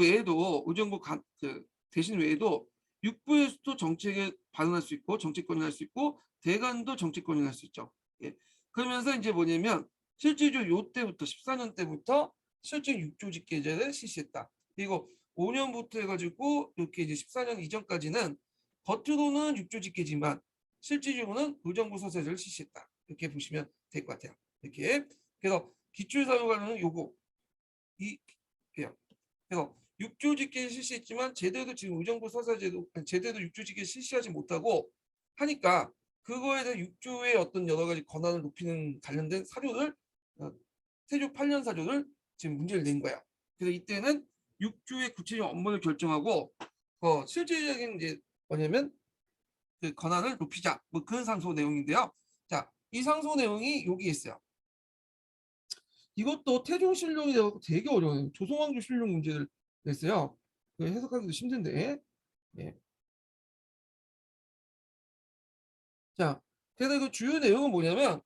대신 외에도 육부에서도 정책에 반응할 수 있고 정치권이 할 수 있고 대관도 정치권이 할 수 있죠. 예. 그러면서 이제 뭐냐면 실질적으로 요때부터 14년 때부터 실제 6조 직계제를 실시했다. 그리고 5년부터 해가지고 이렇게 이제 14년 이전까지는 겉으로는 6조 직계지만 실질적으로는 의정부 서세제를 실시했다. 이렇게 보시면 될 것 같아요. 이렇게. 그래서 기출사유관은 요거 이게요. 그래서 육조직계 실시했지만 제대로 지금 의정부 서사제도 제대로 육조직계 실시하지 못하고 하니까 그거에 대한 육조의 어떤 여러 가지 권한을 높이는 관련된 사료를 태조 8년 사료를 지금 문제를 낸 거야. 그래서 이때는 육조의 구체적 업무를 결정하고 실질적인 이제 뭐냐면 그 권한을 높이자 뭐 그런 상소 내용인데요. 자, 이 상소 내용이 여기 있어요. 이것도 태종실록이 되고 되게 어려워요. 조선왕조 실록 문제를 냈어요. 해석하기도 힘든데. 예. 자, 그래서 그 주요 내용은 뭐냐면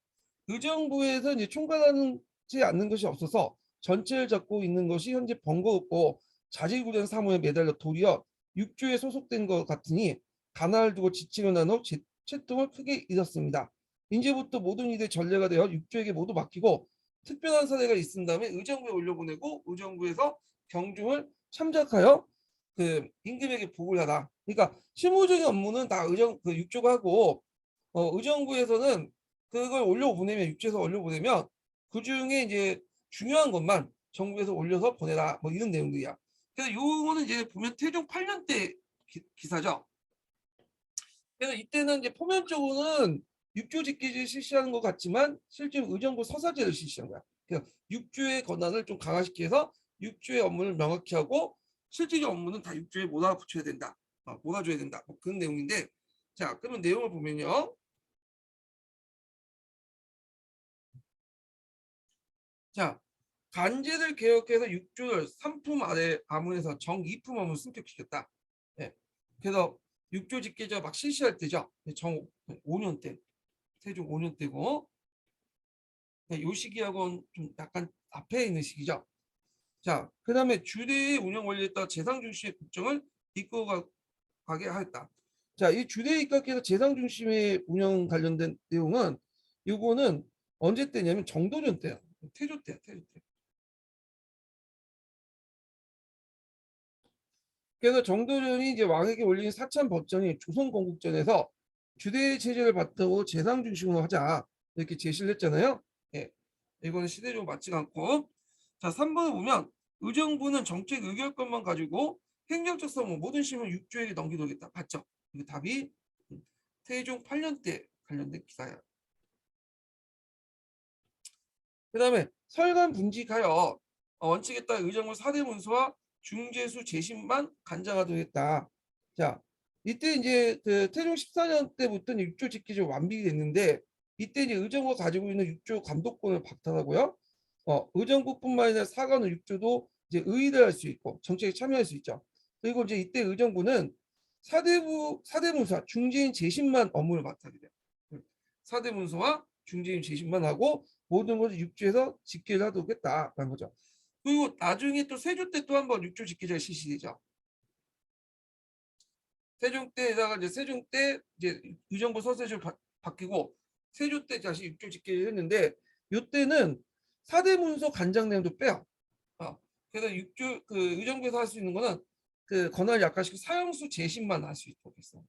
의정부에서 이제 총괄하지 않는 것이 없어서 전체를 잡고 있는 것이 현재 번거롭고 자질구레한 사무에 매달려 도리어 육조에 소속된 것 같으니 가나를 두고 지칭을 나눠 채통을 크게 잃었습니다. 이제부터 모든 일의 전례가 되어 육조에게 모두 맡기고 특별한 사례가 있은 다음에 의정부에 올려보내고 의정부에서 경중을 참작하여 그 임금에게 보고를 하라. 그러니까 실무적인 업무는 다 육조가 하고 의정부에서는 그걸 올려보내면 육지에서 올려보내면 그 중에 이제 중요한 것만 정부에서 올려서 보내라 뭐 이런 내용들이야. 그래서 요거는 이제 보면 태종 8년 때 기사죠. 그래서 이때는 이제 표면적으로는 육조직계제 실시하는 것 같지만 실제로 의정부 서사제를 실시한 거야. 그러니까 육조의 권한을 좀 강화시켜서 육조의 업무를 명확히 하고 실질적 업무는 다 육조에 몰아붙여야 된다. 몰아줘야 된다. 뭐 그런 내용인데, 자 그러면 내용을 보면요. 자, 간제를 개혁해서 6조를 3품 아래 아문에서 정 2품 업무 승격시켰다. 예. 그래서 6조 직계제 막 실시할 때죠. 정 5년 때, 세종 5년 때고, 요 시기하고는 좀 약간 앞에 있는 시기죠. 자, 그 다음에 주대의 운영 원리에 따라 재상 중심의 국정을 이끌어가게 하였다. 자, 이 주대에 입각해서 재상 중심의 운영 관련된 내용은 이거는 언제 때냐면 정도전 때야. 태조 때야, 태조 때. 그래서 정도전이 이제 왕에게 올린 사천 법전이 조선 건국전에서 주대 체제를 바꾸고 재상 중심으로 하자 이렇게 제시를 했잖아요. 예, 이거는 시대적으로 맞지가 않고. 자, 3번을 보면 의정부는 정책 의결권만 가지고 행정적 사무 모든 심을 육조에게 넘기도록했다. 봤죠? 이거 답이 태종 8년 때 관련된 기사야. 그다음에 설관 분직하여 원칙에 따라 의정부 4대 문서와 중재수 재심만 간장하도록 했다. 자, 이때 이제 그 태종 14년 때부터는 6조 직기조 완비가 됐는데 이때 이제 의정부가 가지고 있는 6조 감독권을 박탈하고요. 의정부뿐만 아니라 사관원 6조도 이제 의의를 할 수 있고 정책에 참여할 수 있죠. 그리고 이제 이때 의정부는 사대 문서 중재인 재심만 업무를 맡아야 돼요. 4대 문서와 중재인 재심만 하고 모든 것을 6조에서 집계를 하도록 했다라는 거죠. 그리고 나중에 또 세조 때 또 한 번 6조 집계제가 실시되죠. 세종 때에다가 이제 세종 때 이제 의정부 서세조 바뀌고 세조 때 다시 6조 집계를 했는데 이때는 4대 문서 간장 내용도 빼요. 그래서 6조 그 의정부에서 할 수 있는 거는 그 권한을 약화시키고 사형수 재심만 할 수 있도록 했어.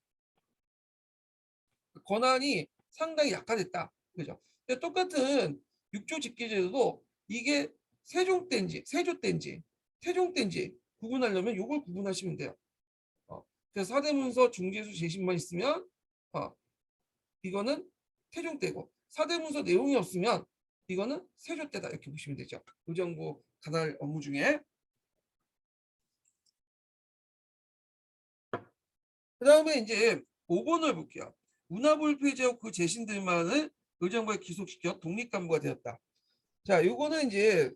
권한이 상당히 약화됐다. 그죠? 근데 똑같은 6조 집계제도도 이게 세종 때인지 세조 때인지 태종 때인지 구분하려면 이걸 구분하시면 돼요. 그래서 사대문서 중개수 재심만 있으면 이거는 태종 때고 사대문서 내용이 없으면 이거는 세조 때다 이렇게 보시면 되죠. 의정부 관할 업무 중에. 그 다음에 이제 5번을 볼게요. 운하부를 폐지하고 그 재신들만을 의정부에 기속시켜 독립간부가 되었다. 자, 요거는 이제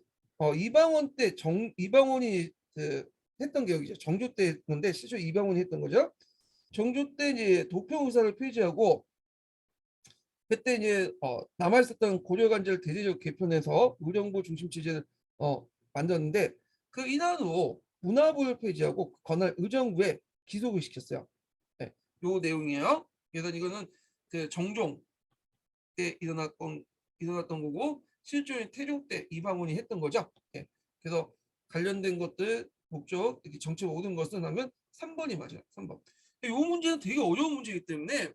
이방원 때 이방원이 그 했던 기억이죠. 정조 때 했는데 실제 이방원이 했던 거죠. 정조 때 이제 도평의사를 폐지하고 그때 이제 남아 있었던 고려관제를 대대적으로 개편해서 의정부 중심 체제를 만들었는데 그 이난으로 문화부를 폐지하고 권한 의정부에 기속을 시켰어요. 네, 요 내용이에요. 그래서 이거는 그 정종 때 일어났던 거고 실제로 태종 때 이방원이 했던 거죠. 네, 그래서 관련된 것들 목적 이렇게 정책 모든 것을 하면 3번이 맞아요. 3번. 이 문제는 되게 어려운 문제이기 때문에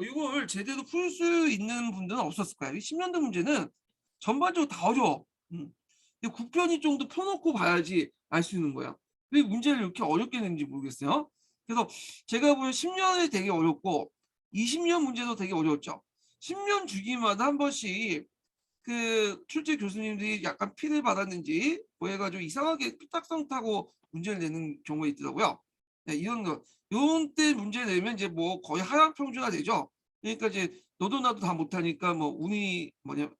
이걸 제대로 풀 수 있는 분들은 없었을 거예요. 10년도 문제는 전반적으로 다 어려워. 근데 국편이 좀 더 펴놓고 봐야지 알 수 있는 거야. 왜 문제를 이렇게 어렵게 냈는지 모르겠어요. 그래서 제가 보면 10년이 되게 어렵고 20년 문제도 되게 어려웠죠. 10년 주기마다 한 번씩 그 출제 교수님들이 약간 피를 받았는지 뭐 해가지고 이상하게 삐딱성 타고 문제를 내는 경우가 있더라고요. 네, 이런 거 이런 때 문제 내면 이제 뭐 거의 하향 평준화 되죠. 그러니까 이제 너도 나도 다 못하니까 뭐 운이 뭐냐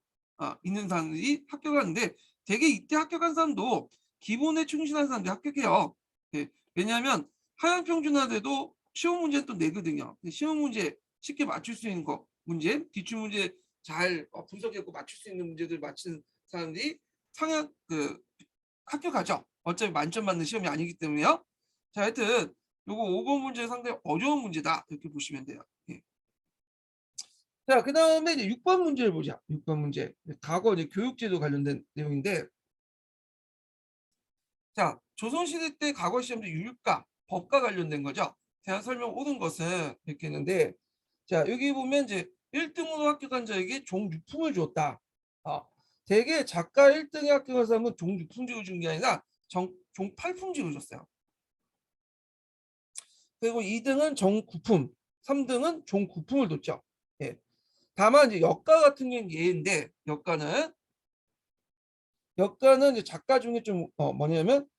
있는 사람들이 합격하는데 되게 이때 합격한 사람도 기본에 충실한 사람들이 합격해요. 네, 왜냐하면 하향 평준화돼도 시험 문제는 또 내거든요. 시험 문제 쉽게 맞출 수 있는 거 문제 기출 문제 잘 분석했고 맞출 수 있는 문제들 맞히는 사람들이 상향 그 합격하죠. 어차피 만점 맞는 시험이 아니기 때문에요. 자, 하여튼 요거 5번 문제 상당히 어려운 문제다 이렇게 보시면 돼요. 예. 자, 그 다음에 이제 6번 문제를 보자. 6번 문제. 과거 이제 교육제도 관련된 내용인데, 자, 조선시대 때 과거 시험도 율가, 법과 관련된 거죠. 대한 설명 옳은 것은 이렇게 했는데, 자, 여기 보면 이제 1등으로 합격한 자에게 종유품을 줬다. 대개 작가 1등에 합격한 사람은 종유품직을 준 게 아니라 종팔품직을 줬어요. 그리고 2등은 정구품, 3등은 종구품을 줬죠. 예. 다만 이제 역가 같은 경우는 예인데 역가는 이제 작가 중에 좀 뭐냐면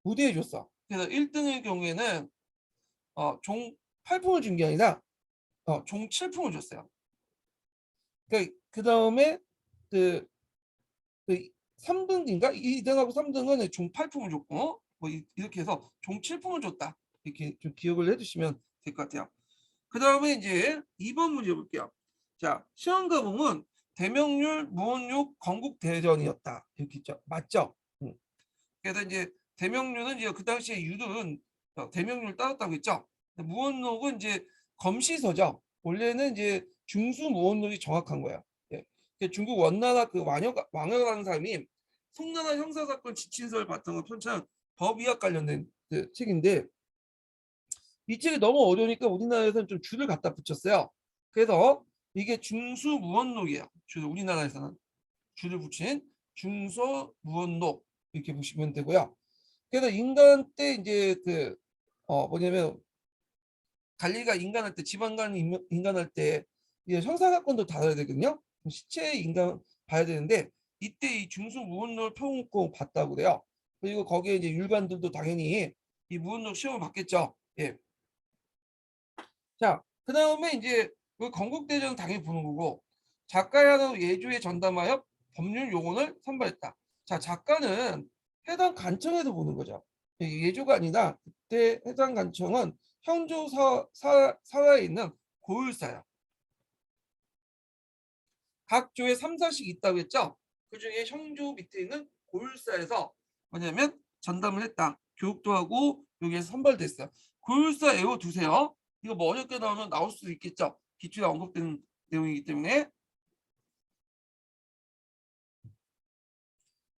무대해 줬어. 그래서 1등의 경우에는 종 8품을 준 게 아니라 종 7품을 줬어요. 그 다음에 그, 그 3등인가 2등하고 3등은 종 8품을 줬고 뭐 이렇게 해서 종 7품을 줬다. 이렇게 좀 기억을 해주시면 될 것 같아요. 그 다음에 이제 2번 문제 볼게요. 자, 시험과목은 대명률, 무원육, 건국대전이었다. 이렇게 있죠. 맞죠? 그래서 이제 대명률은 이제 그 당시에 율은 대명률 따랐다고 했죠. 무원록은 이제 검시서죠. 원래는 이제 중수 무원록이 정확한 거예요. 예. 중국 원나라 그 왕여라는 사람이 송나라 형사사건 지친서를 바탕으로 편찬 법의학 관련된 그 책인데 이 책이 너무 어려우니까 우리나라에서는 좀 줄을 갖다 붙였어요. 그래서 이게 중수무원록이에요. 우리나라에서는 줄을 붙인 중서무원록 이렇게 보시면 되고요. 그래서 인간 때 이제 그 뭐냐면 관리가 인간할 때 지방간 인간할 때 형사사건도 다뤄야 되거든요. 시체 인간 봐야 되는데 이때 이 중수 무운록을 펴놓고 봤다고 그래요. 그리고 거기에 이제 일반들도 당연히 이 무운록 시험을 봤겠죠. 예. 자, 그 다음에 이제 그 건국대전 당연히 보는 거고, 작가야로 예조에 전담하여 법률 용언을 선발했다. 자, 작가는 해당 간청에서 보는 거죠. 예조가 아니라 그때 해당 간청은 형조 사화에 있는 고율사야. 각 조에 3, 4씩 있다고 했죠. 그중에 형조 밑에 있는 고율사에서 뭐냐면 전담을 했다. 교육도 하고 여기에서 선발됐어요. 고율사 외워두세요. 이거 뭐 어렵게 나오면 나올 수도 있겠죠. 기출에 언급된 내용이기 때문에.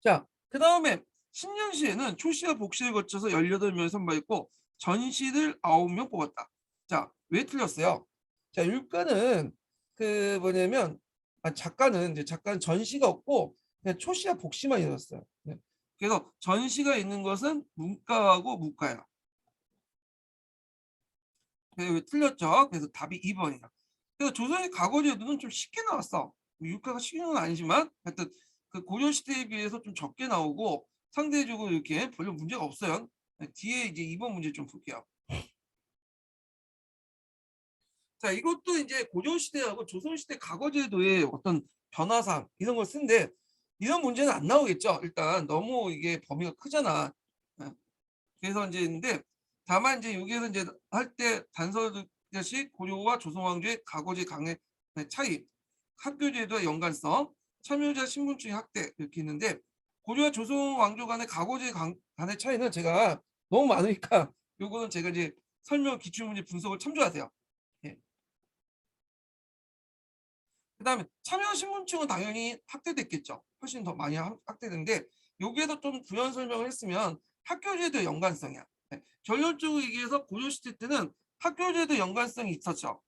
자, 그 다음에 신년시에는 초시와 복시를 거쳐서 18명을 선발했고 전시를 9명 뽑았다. 자, 왜 틀렸어요? 자, 율가는 그 뭐냐면 작가는 전시가 없고 그냥 초시와 복시만 있었어요. 네. 그래서 전시가 있는 것은 문과하고 무과야. 그래서 왜 틀렸죠? 그래서 답이 2번이야. 그래서 조선의 과거제도는 좀 쉽게 나왔어. 육가가 쉬운 건 아니지만 하여튼 그 고려 시대에 비해서 좀 적게 나오고 상대적으로 이렇게 별로 문제가 없어요. 뒤에 이제 2번 문제 좀 볼게요. 자, 이것도 이제 고려 시대하고 조선 시대 과거제도의 어떤 변화상 이런 걸 쓴데 이런 문제는 안 나오겠죠. 일단 너무 이게 범위가 크잖아. 예. 그래서 이제 있는데 다만 이제 여기에서 이제 할 때 단서듯이 고려와 조선 왕조의 과거제 강의 차이, 학교제도의 연관성, 참여자 신분증의 확대 이렇게 있는데 고려와 조선 왕조 간의 과거제 간의 차이는 제가 너무 많으니까 요거는 제가 이제 설명 기출문제 분석을 참조하세요. 예. 그다음에 참여 신분증은 당연히 확대됐겠죠. 훨씬 더 많이 확대됐는데 여기에서 좀 부연 설명을 했으면 학교제도 연관성이야. 네. 결론적으로 얘기해서 고려시대 때는 학교제도 연관성이 있었죠.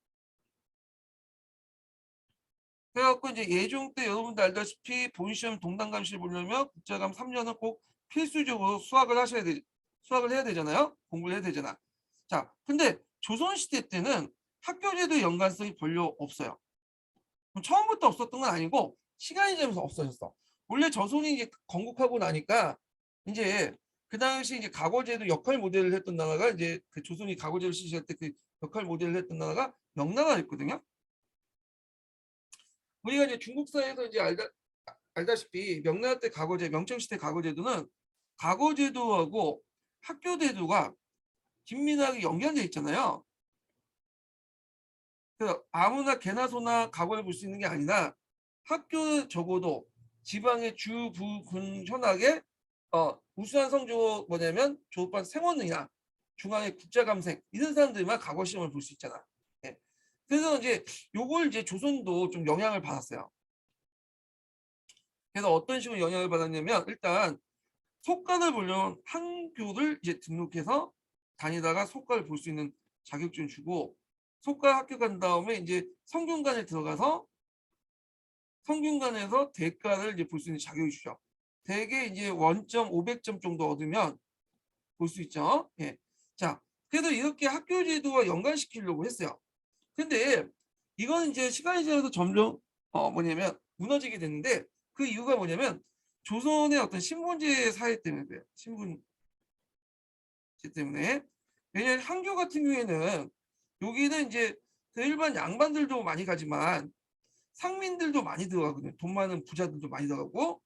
그래갖고 이제 예종 때 여러분들 알다시피 본시험 동단감시를 보려면 국자감 3년은 꼭 필수적으로 수학을 해야 되잖아요. 공부를 해야 되잖아. 자, 근데 조선시대 때는 학교제도 연관성이 별로 없어요. 처음부터 없었던 건 아니고 시간이 지나면서 없어졌어. 원래 조선이 이제 건국하고 나니까 이제 그 당시 이제 과거제도 역할 모델을 했던 나라가 이제 그 조선이 과거제를 실시할 때 그 역할 모델을 했던 나라가 명나라였거든요. 우리가 이제 중국사에서 이제 알다시피 명나라 때 과거제, 명청시대 과거제도는 과거제도하고 학교제도가 긴밀하게 연결돼 있잖아요. 그래서 아무나 개나 소나 과거를 볼 수 있는 게 아니라 학교 적어도 지방의 주, 부, 군 현학의 우수한 성적 뭐냐면 졸업한 생원이나 중앙의 국자감생 이런 사람들만 과거 시험을 볼 수 있잖아. 예. 그래서 이제 요걸 이제 조선도 좀 영향을 받았어요. 그래서 어떤 식으로 영향을 받았냐면 일단 속과를 보려면 한교를 이제 등록해서 다니다가 속과를 볼 수 있는 자격증 주고 속과 학교 간 다음에 이제 성균관에 들어가서 성균관에서 대가를 이제 볼 수 있는 자격이 주죠. 대개 이제 원점 500점 정도 얻으면 볼 수 있죠. 예. 자, 그래서 이렇게 학교 제도와 연관시키려고 했어요. 근데 이건 이제 시간이 지나서 점점 뭐냐면 무너지게 됐는데 그 이유가 뭐냐면 조선의 어떤 신분제 사회 때문에 그래요. 신분제 때문에. 왜냐하면 한교 같은 경우에는 여기는 이제 그 일반 양반들도 많이 가지만 상민들도 많이 들어가거든요. 돈 많은 부자들도 많이 들어가고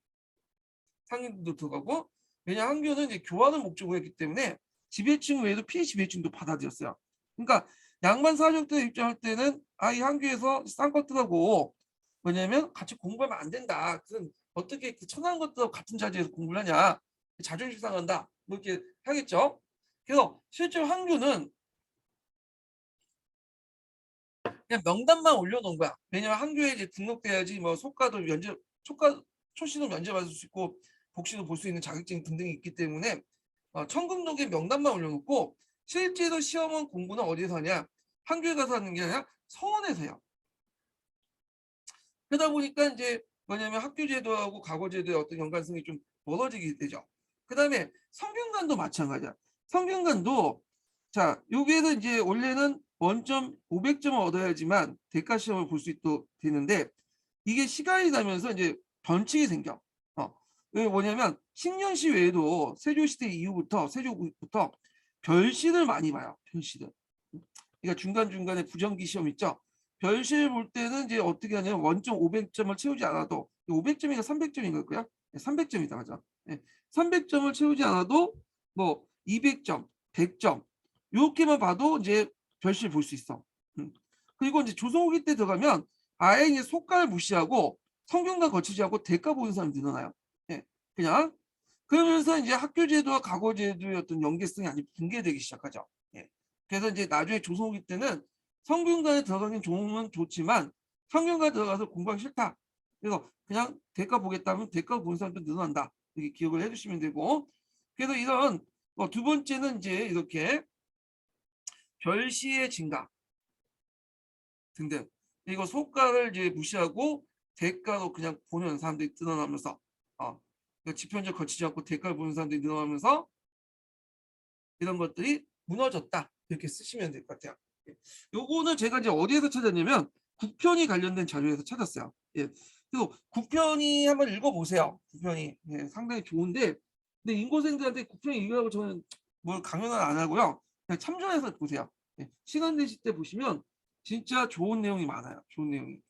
상인들도 들어가고 왜냐 한교는 이제 교환을 목적으로 했기 때문에 지배층 외에도 피지배층도 받아들였어요. 그러니까 양반 사족들 입장할 때는 이 한교에서 싼 것들하고 뭐냐면 같이 공부하면 안 된다. 그럼 어떻게 그 천한 것들하고 같은 자리에서 공부를 하냐. 자존심 상한다. 뭐 이렇게 하겠죠. 그래서 실제로 한교는 그냥 명단만 올려놓은 거야. 왜냐면 한교에 이제 등록돼야지 뭐 속가도 면접, 초시도 면접받을 수 있고 복시도 볼 수 있는 자격증 등등이 있기 때문에 청금록에 명단만 올려놓고 실제로 시험은 공부는 어디서 하냐? 한교에 가서 하는 게 아니라 서원에서 해요. 그러다 보니까 이제 뭐냐면 학교제도하고 과거제도의 어떤 연관성이 좀 멀어지게 되죠. 그 다음에 성균관도 마찬가지야. 성균관도 자 여기에서 이제 원래는 원점 500점을 얻어야지만 대가 시험을 볼 수 있도록 되는데 이게 시간이 나면서 이제 변칙이 생겨. 왜 뭐냐면 신년시 외에도 세조시대 이후부터 세조부터 별시를 많이 봐요. 별시를. 그러니까 중간중간에 부정기 시험 있죠. 별시를 볼 때는 이제 어떻게 하냐면 원점 500점을 채우지 않아도 500점인가 300점인가 고요. 300점이다 맞아. 300점을 채우지 않아도 뭐 200점, 100점 요렇게만 봐도 이제 별시를 볼 수 있어. 그리고 이제 조선 후기 때 들어가면 아예 이제 속가를 무시하고 성균관 거치지 않고 대가 보는 사람이 늘어나요. 그냥 그러면서 이제 학교 제도와 과거 제도의 어떤 연계성이 아주 붕괴되기 시작하죠. 그래서 이제 나중에 조선 후기 때는 성균관에 들어가긴 좋지만 성균관에 들어가서 공부하기 싫다. 그래서 그냥 대가 보겠다면 대가 보는 사람도 늘어난다. 이렇게 기억을 해주시면 되고 그래서 이런 두 번째는 이제 이렇게 별시의 증가 등등 그리고 소가를 이제 무시하고 대가로 그냥 보는 사람들이 늘어나면서 지편적 거치지 않고 대가를 보는 사람들이 늘어나면서 이런 것들이 무너졌다 이렇게 쓰시면 될 것 같아요. 요거는 제가 이제 어디에서 찾았냐면 국편이 관련된 자료에서 찾았어요. 그리고 국편이 한번 읽어보세요. 국편이 상당히 좋은데 근데 인고생들한테 국편 읽으라고 저는 뭘 강연은 안 하고요. 그냥 참조해서 보세요. 시간 되실 때 보시면 진짜 좋은 내용이 많아요. 좋은 내용이.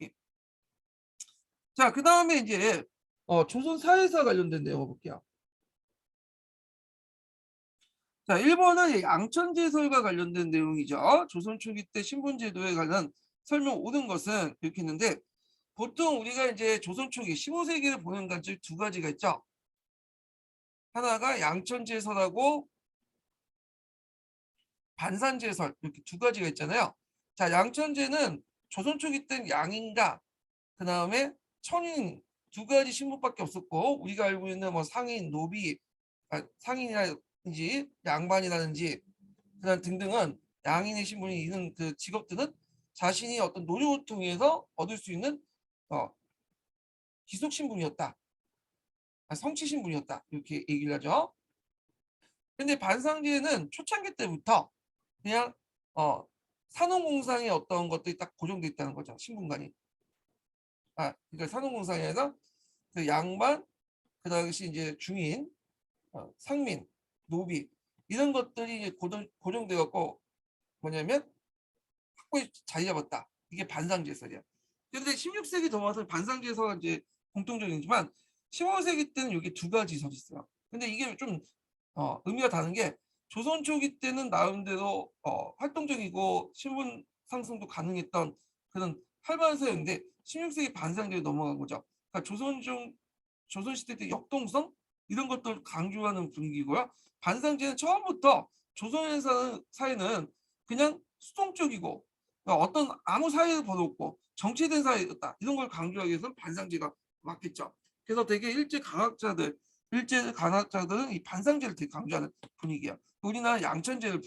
자, 그 다음에 이제 조선 사회사 관련된 내용 볼게요. 자, 1번은 양천제설과 관련된 내용이죠. 조선 초기 때 신분제도에 관한 설명 오는 것은 이렇게 했는데 보통 우리가 이제 조선 초기 15세기를 보는 관점이 두 가지가 있죠. 하나가 양천제설하고 반산제설 이렇게 두 가지가 있잖아요. 자, 양천제는 조선 초기 때는 양인가 그 다음에 천인 두 가지 신분밖에 없었고 우리가 알고 있는 뭐 상인, 노비, 상인이라든지 양반이라든지 그다음 등등은 양인의 신분이 있는 그 직업들은 자신이 어떤 노력을 통해서 얻을 수 있는 기속 신분이었다, 성취 신분이었다 이렇게 얘기를 하죠. 근데 반상제는 초창기 때부터 그냥 산업공상의 어떤 것들이 딱 고정돼 있다는 거죠. 신분관이. 그러니까 산업공상에서 그 양반, 그 당시 이제 중인, 상민, 노비 이런 것들이 이제 고정돼 갖고 뭐냐면 확고히 자리 잡았다. 이게 반상제설이야. 그런데 16세기 넘어와서 반상제설은 이제 공통적이지만 15세기 때는 여기 두 가지 설이 있어요. 근데 이게 좀 의미가 다른 게 조선 초기 때는 나름대로 활동적이고 신분 상승도 가능했던 그런 활발한 사회인데 16세기 반상제로 넘어간 거죠. 그러니까 조선시대 때 역동성 이런 것들 강조하는 분위기고요. 반상제는 처음부터 조선의 사회는 그냥 수동적이고 어떤 아무 사회를 벌었고 정체된 사회였다. 이런 걸 강조하기 위해서는 반상제가 맞겠죠. 그래서 되게 일제 강학자들은 이 반상제를 되게 강조하는 분위기야. 우리나라 양천제를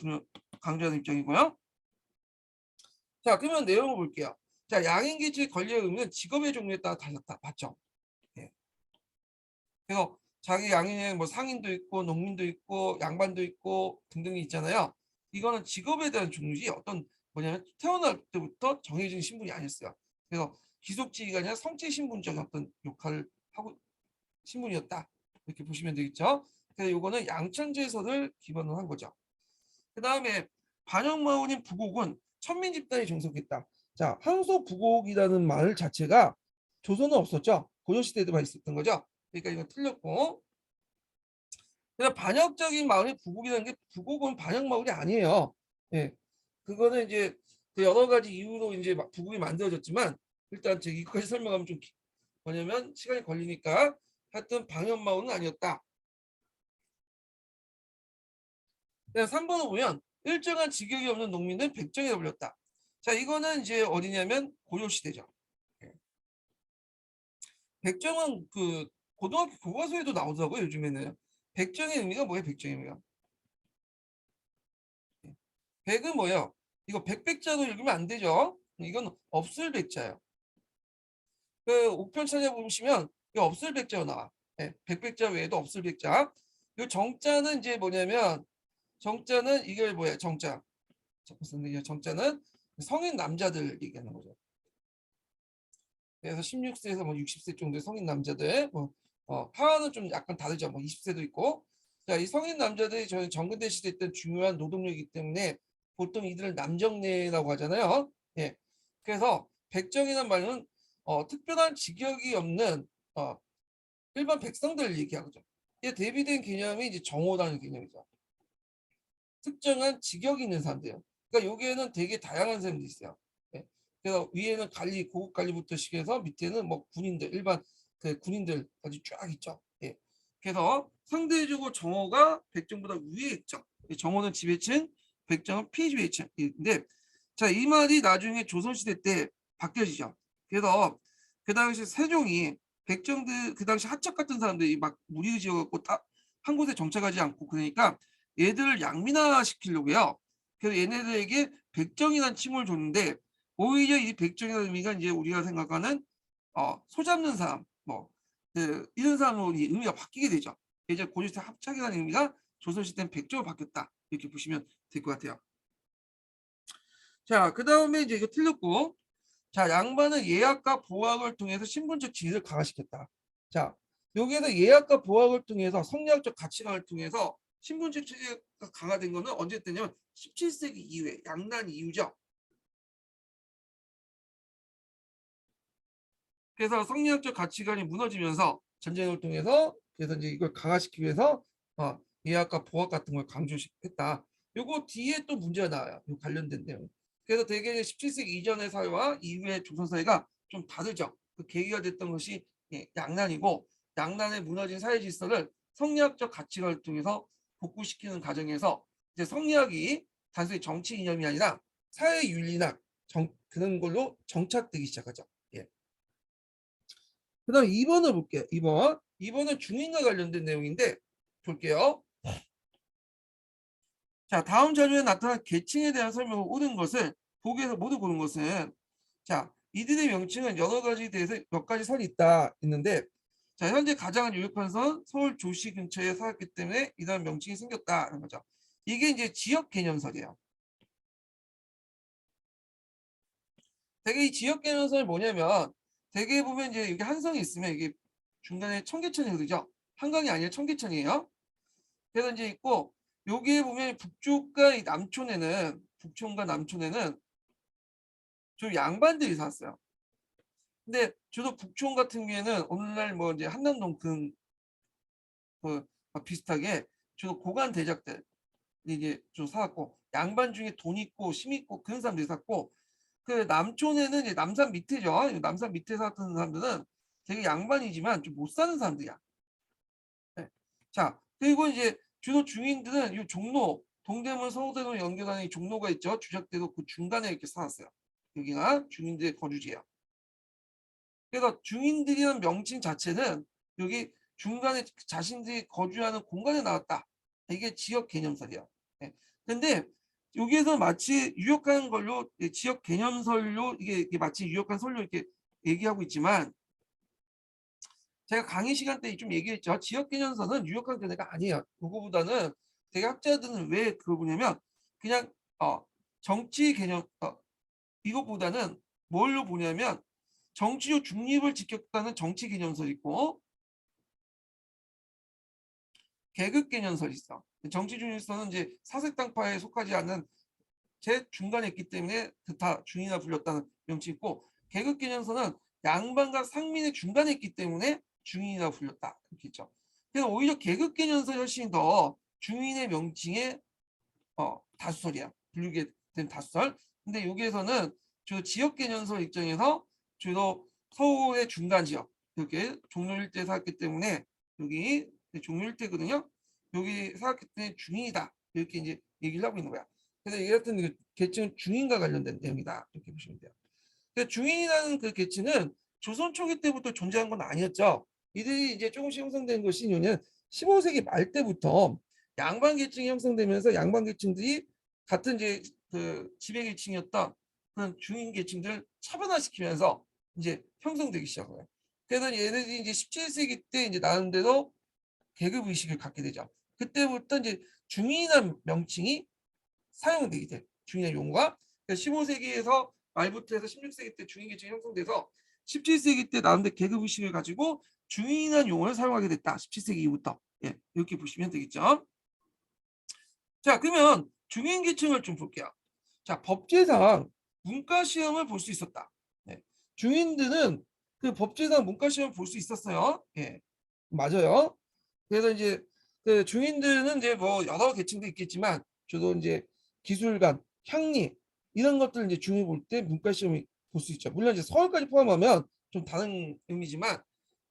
강조하는 입장이고요. 자, 그러면 내용을 볼게요. 자, 양인기지 권리의 의미는 직업의 종류에 따라 달랐다. 맞죠? 예. 그래서 자기 양인에 뭐 상인도 있고 농민도 있고 양반도 있고 등등이 있잖아요. 이거는 직업에 대한 종류지 어떤 뭐냐면 태어날 때부터 정해진 신분이 아니었어요. 그래서 기속직이 아니라 성취 신분적 어떤 역할을 하고 신분이었다. 이렇게 보시면 되겠죠. 그래서 이거는 양천제설을 기반으로 한 거죠. 그 다음에 반영마을인 부곡은 천민 집단이 종속했다. 자, 항소 부곡이라는 말 자체가 조선은 없었죠. 고려시대에만 있었던 거죠. 그러니까 이건 틀렸고. 그냥 반역적인 마을이 부곡이라는 게 부곡은 반역 마을이 아니에요. 예, 그거는 이제 그 여러 가지 이유로 이제 부곡이 만들어졌지만 일단 제가 이거까지 설명하면 좀 뭐냐면 시간이 걸리니까 하여튼 반역 마을은 아니었다. 그냥 3번을 보면 일정한 직역이 없는 농민은 백정에 불렸다. 자, 이거는 이제 어디냐면 고려시대죠. 예. 백정은 그 고등학교 교과서에도 나오더라고요. 요즘에는. 백정의 의미가 뭐예요? 백정의 의미가. 예. 백은 뭐예요? 이거 백백자로 읽으면 안 되죠. 이건 없을 백자예요. 그 옥편 찾아보시면 이 없을 백자로 나와. 예. 백백자 외에도 없을 백자. 이 정자는 이제 뭐냐면 정자는 이게 뭐야? 정자. 정자는 성인 남자들 얘기하는 거죠. 그래서 16세에서 뭐 60세 정도의 성인 남자들 뭐 하와는 좀 약간 다르죠. 뭐 20세도 있고. 자, 이 성인 남자들이 저희 정근대 시대 때 중요한 노동력이기 때문에 보통 이들을 남정네라고 하잖아요. 예. 그래서 백정이란 말은 특별한 직역이 없는 일반 백성들을 얘기하죠. 이에 대비된 개념이 이제 정오라는 개념이죠. 특정한 직역이 있는 사람들이에요. 그러니까 여기에는 되게 다양한 사람들이 있어요. 예. 그래서 위에는 관리, 고급 관리부터 시작해서 밑에는 뭐 군인들, 일반 그 군인들까지 쫙 있죠. 예. 그래서 상대적으로 정오가 백정보다 위에 있죠. 정오는 지배층, 백정은 피지배층인데, 자, 이 말이 나중에 조선시대 때 바뀌어지죠. 그래서 그 당시 세종이 백정들, 그 당시 하척 같은 사람들이 막 무리지어갖고 한 곳에 정착하지 않고 그러니까 얘들을 양민화 시키려고요. 그래서 얘네들에게 백정이라는 칭호를 줬는데 오히려 이 백정이라는 의미가 이제 우리가 생각하는 소 잡는 사람 뭐 이런 사람으로 의미가 바뀌게 되죠. 이제 고조시대 합작이라는 의미가 조선시대는 백정으로 바뀌었다 이렇게 보시면 될 것 같아요. 자, 그 다음에 이제 이거 틀렸고, 자, 양반은 예약과 보학을 통해서 신분적 지위를 강화시켰다. 자, 여기에서 예약과 보학을 통해서 성리학적 가치관을 통해서 신분적 지위가 강화된 거는 언제 때냐면 17세기 이후에 양난 이후죠. 그래서 성리학적 가치관이 무너지면서 전쟁을 통해서 그래서 이제 이걸 강화시키기 위해서 예약과 보학 같은 걸 강조했다. 요거 뒤에 또 문제가 나와요. 요 관련된 내용. 그래서 대개 17세기 이전의 사회와 이후의 조선 사회가 좀 다르죠. 그 계기가 됐던 것이 양난이고 양난의 무너진 사회 질서를 성리학적 가치관을 통해서 복구시키는 과정에서 이제 성리학이 단순히 정치 이념이 아니라 사회 윤리나 그런 걸로 정착되기 시작하죠. 예. 그다음 2번을 볼게요. 2번은 중인과 관련된 내용인데 볼게요. 자, 다음 자료에 나타난 계층에 대한 설명을 옳은 것을 보기에서 모두 고른 것은 자, 이들의 명칭은 여러 가지 대해서 몇 가지 선이 있는데 자, 현재 가장 유력한 선 서울 조시 근처에 살았기 때문에 이런 명칭이 생겼다는 거죠. 이게 이제 지역 개념설이에요. 대개 이 지역 개념설이 뭐냐면 대개 보면 이제 이게 한성이 있으면 이게 중간에 청계천이 흐르죠. 한강이 아니라 청계천이에요. 그래서 이제 있고 여기에 보면 북쪽과 이 남촌에는 북촌과 남촌에는 좀 양반들이 살았어요. 근데 주로 북촌 같은 경우에는 오늘날 뭐 이제 한남동 그 비슷하게 주로 고관 대작들 이제 좀 살았고 양반 중에 돈 있고 힘 있고 그런 사람들이 살았고 그 남촌에는 이제 남산 밑에죠. 남산 밑에 살았던 사람들은 되게 양반이지만 좀 못 사는 사람들이야. 네. 자, 그리고 이제 주로 중인들은 이 종로, 동대문, 서울대로 연결하는 이 종로가 있죠. 주작대로 그 중간에 이렇게 살았어요. 여기가 중인들의 거주지예요. 그래서 중인들이라는 명칭 자체는 여기 중간에 자신들이 거주하는 공간에 나왔다. 이게 지역 개념설이에요. 네. 근데 여기에서 마치 유력한 걸로 지역 개념설로 이게 마치 유력한 설로 이렇게 얘기하고 있지만 제가 강의 시간 때 좀 얘기했죠. 지역 개념설은 유력한 견해가 아니에요. 그거보다는 되게 학자들은 왜 그걸 보냐면 그냥 정치 개념 이것보다는 뭘로 보냐면 정치적 중립을 지켰다는 정치 개념설이 있고 계급 개념설이 있어. 정치 중립선은 이제 사색당파에 속하지 않는 제 중간에 있기 때문에 그다 중이나 불렸다는 명칭이 있고 계급 개념선은 양반과 상민의 중간에 있기 때문에 중인이라 불렸다 이렇게 있죠. 그래서 오히려 계급 개념선이 훨씬 더 중인의 명칭의 다수설이야. 분류게 된 다수설. 근데 여기에서는 주로 지역 개념설 입장에서 주로 서울의 중간 지역 이렇게 종로 일대에 살았기 때문에 여기 종로 일대거든요. 여기 살았기 때문에 중인이다 이렇게 이제 얘기를 하고 있는 거야. 그래서 이 같은 그 계층은 중인과 관련된 내용이다 이렇게 보시면 돼요. 그러니까 중인이라는 그 계층은 조선 초기 때부터 존재한 건 아니었죠. 이들이 이제 조금씩 형성된 것이 요는 15세기 말 때부터 양반 계층이 형성되면서 양반 계층들이 같은 이제 그 지배 계층이었던 그런 중인 계층들을 차별화시키면서 이제 형성되기 시작해요. 그래서 얘네들이 이제 17세기 때 이제 나름대로 계급 의식을 갖게 되죠. 그때부터 이제 중인이라는 명칭이 사용되게 돼. 중인의 용어가 15세기에서 말부터 해서 16세기 때 중인 계층이 형성돼서 17세기 때 나름대로 계급 의식을 가지고 중인이라는 용어를 사용하게 됐다. 17세기 이후부터. 예, 이렇게 보시면 되겠죠. 자, 그러면 중인 계층을 좀 볼게요. 자, 법제상 문과 시험을 볼 수 있었다. 예, 중인들은 그 법제상 문과 시험을 볼 수 있었어요. 예, 맞아요. 그래서 이제 그 중인들은 이제 뭐 여러 계층도 있겠지만 주로 이제 기술관, 향리 이런 것들 이제 중인 볼 때 문과 시험이 볼 수 있죠. 물론 이제 서울까지 포함하면 좀 다른 의미지만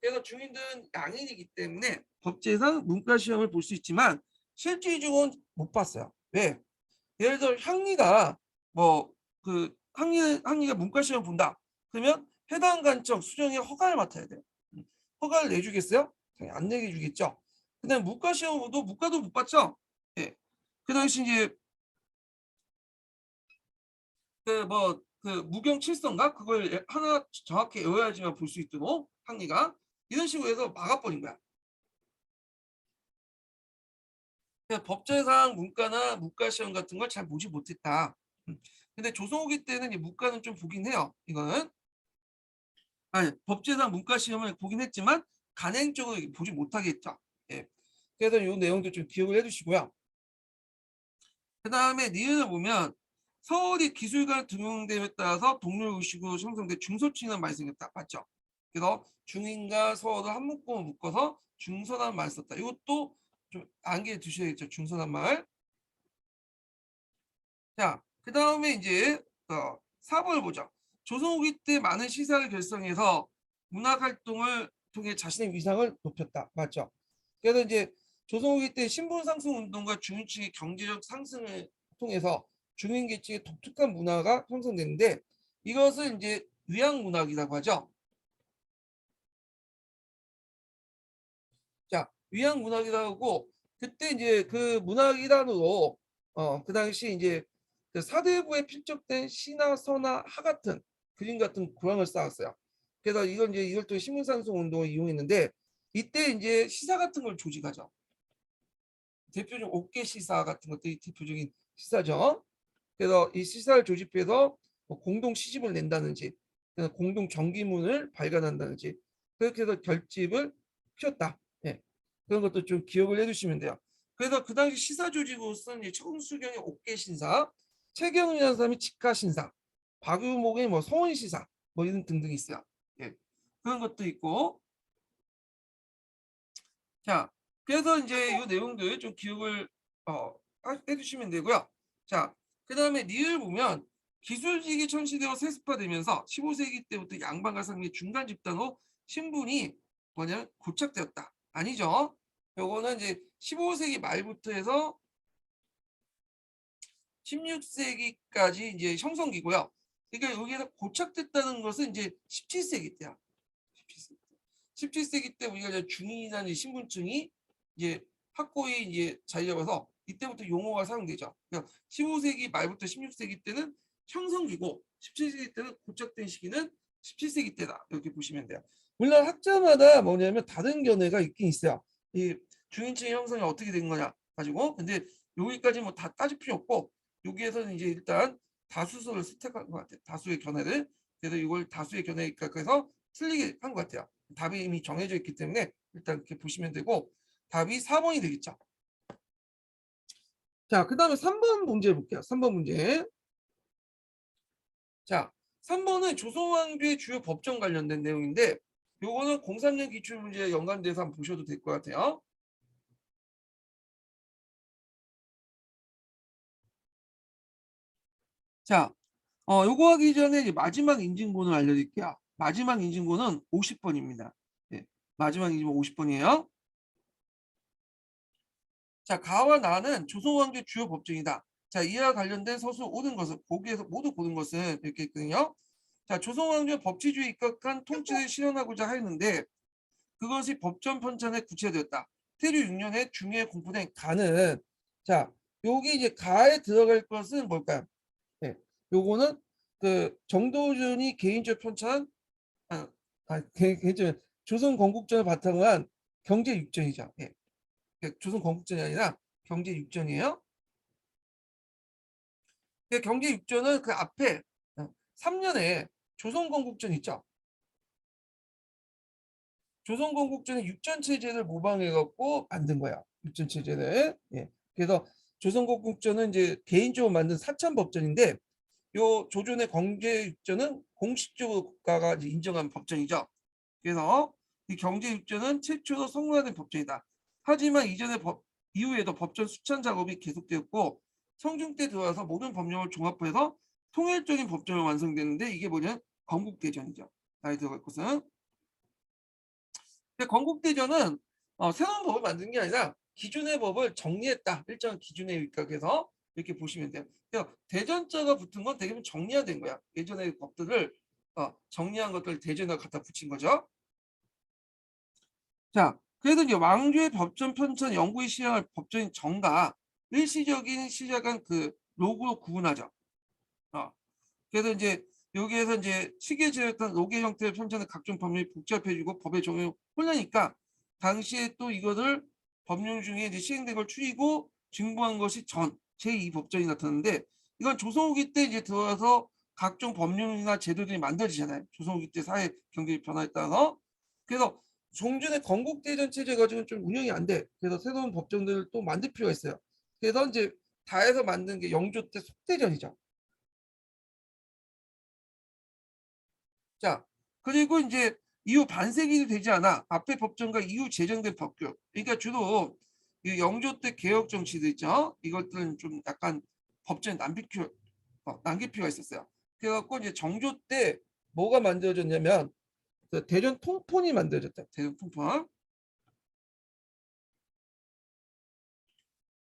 그래서 중인들은 양인이기 때문에 법제상 문과 시험을 볼 수 있지만 실질적으로는 못 봤어요. 왜? 예를 들어 향리가 뭐 그 향리가 문과 시험 본다. 그러면 해당 관청 수정의 허가를 맡아야 돼요. 허가를 내주겠어요? 당연히 안 내게 주겠죠. 그다음 문과 시험도 문과도 못 봤죠. 예. 그 당시 이제 그 무경칠성가 그걸 하나 정확히 외워야지만 볼 수 있도록 향리가 이런 식으로 해서 막아버린 거야. 법제상 문과나 문과 시험 같은 걸 잘 보지 못했다. 근데 조선후기 때는 이 문과는 좀 보긴 해요. 이거는 아니 법제상 문과 시험을 보긴 했지만 간행적으로 보지 못하겠죠. 예. 그래서 이 내용도 좀 기억을 해주시고요. 그 다음에 니은을 보면 서울이 기술관 등용됨에 따라서 동료의식으로 형성된 중소층이라는 말이 생겼다. 맞죠? 그래서 중인과 서울을 한 묶음을 묶어서 중서란 말 썼다. 이것도 좀 암기해 두셔야겠죠. 중서란 말. 자, 그 다음에 이제 4번을 보죠. 조선 후기 때 많은 시사를 결성해서 문학 활동을 통해 자신의 위상을 높였다. 맞죠? 그래서 이제 조선 후기 때 신분 상승 운동과 중위층의 경제적 상승을 통해서 중인 계층의 독특한 문화가 형성되는데 이것을 이제 위양 문학이라고 하죠. 자, 위양 문학이라고 하고 그때 이제 그 문학 일환으로 그 당시 이제 그 사대부에 필적된 시나 서나 하 같은 그림 같은 구황을 쌓았어요. 그래서 이건 이제 이걸 또 신문상송 운동을 이용했는데 이때 이제 시사 같은 걸 조직하죠. 대표적인 옥계 시사 같은 것들이 대표적인 시사죠. 그래서 이 시사를 조집해서 뭐 공동 시집을 낸다든지 공동 정기문을 발간한다든지 그렇게 해서 결집을 폈다. 예. 그런 것도 좀 기억을 해두시면 돼요. 그래서 그 당시 시사 조직으로서는 청수경의 옥계 신사, 최경이라는 사람이 직가 신사, 박유목의 뭐 서원 시사 뭐 이런 등등 있어요. 예. 그런 것도 있고 자 그래서 이제 이 내용들 좀 기억을 해두시면 되고요. 자 그다음에 니을 보면 기술직이 천시되어 세습화되면서 15세기 때부터 양반과 상의 중간 집단으로 신분이 뭐냐면 고착되었다. 아니죠. 요거는 이제 15세기 말부터 해서 16세기까지 이제 형성기고요. 그러니까 여기에서 고착됐다는 것은 이제 17세기 때야. 17세기 때. 17세기 때 우리가 이제 중인이라는 신분증이 이제 확고히 이제 자리 잡아서 이때부터 용어가 사용되죠. 그러니까 15세기 말부터 16세기 때는 형성기고 17세기 때는 고착된 시기는 17세기 때다. 이렇게 보시면 돼요. 물론 학자마다 뭐냐면 다른 견해가 있긴 있어요. 이 중인층의 형성이 어떻게 된 거냐 가지고 근데 여기까지 뭐 다 따질 필요 없고 여기에서는 이제 일단 다수설을 선택한 것 같아요. 다수의 견해를. 그래서 이걸 다수의 견해에 각해서 틀리게 한 것 같아요. 답이 이미 정해져 있기 때문에 일단 이렇게 보시면 되고 답이 4번이 되겠죠. 자, 그 다음에 3번 문제 볼게요. 3번 문제. 자, 3번은 조선왕조의 주요 법정 관련된 내용인데 요거는 03년 기출문제에 연관돼서 한번 보셔도 될 것 같아요. 자, 요거 하기 전에 이제 마지막 인증번호 알려드릴게요. 마지막 인증번호는 50번입니다. 네, 마지막 인증번호 50번이에요. 자, 가와 나는 조선왕조의 주요 법정이다. 자, 이와 관련된 서술 옳은 것을 보기에서 모두 고른 것은 이렇게 있거든요. 자, 조선왕조 법치주의 입각한 통치를 실현하고자 하였는데 그것이 법전 편찬에 구체되었다. 태조 6년에 중에 공포된 가는 자, 여기 이제 가에 들어갈 것은 뭘까요? 네, 요거는 그 정도준이 개인적 편찬 개인적 조선 건국전을 바탕으로 한 경제 육전이죠. 예. 조선 건국전이 아니라 경제 육전이에요. 경제 육전은 그 앞에 3년에 조선 건국전 있죠. 조선 건국전에 육전 체제를 모방해 갖고 만든 거야. 육전 체제를. 예. 그래서 조선 건국전은 이제 개인적으로 만든 사천 법전인데 요 조선의 경제육전은 공식적으로 국가가 이제 인정한 법전이죠. 그래서 이 경제육전은 최초로 성립된 법전이다. 하지만 이전의 이후에도 법전 수찬 작업이 계속되었고 성중 때 들어와서 모든 법령을 종합해서 통일적인 법전을 완성되는데 이게 뭐냐? 건국대전이죠. 나이 들어갈 것은. 근데 건국대전은 새로운 법을 만든 게 아니라 기존의 법을 정리했다. 일정한 기준에 입각해서 이렇게 보시면 돼요. 그래서 대전자가 붙은 건 대부분 정리가 된 거야. 예전의 법들을 정리한 것들 대전에 갖다 붙인 거죠. 자, 그래서 이제 왕조의 법전 편찬 영구히 시행할 법전인 정가 일시적인 시작한 그 로그로 구분하죠. 어, 그래서 이제 여기에서 이제 시기에 제외했던 로게 형태의 편찬은 각종 법률이 복잡해지고 법의 적용 혼나니까 당시에 또 이것을 법률 중에 이제 시행된 걸 추리고 증부한 것이 전 제2법전이 나타났는데 이건 조선 후기 때 이제 들어와서 각종 법률이나 제도들이 만들어지잖아요. 조선 후기 때 사회 경제 변화에 따라서. 그래서 종전의 건국대전 체제 가지고는 좀 운영이 안 돼. 그래서 새로운 법정들을 또 만들 필요가 있어요. 그래서 이제 다 해서 만든 게 영조 때 속대전이죠. 자, 그리고 이제 이후 반세기 되지 않아 앞에 법정과 이후 제정된 법규. 그러니까 주로 이 영조 때 개혁 정치들 있죠. 이것들은 좀 약간 법정에 남길 필요가 있었어요. 그래갖고 이제 정조 때 뭐가 만들어졌냐면 그 대전 통폰이 만들어졌다. 대전 통폰.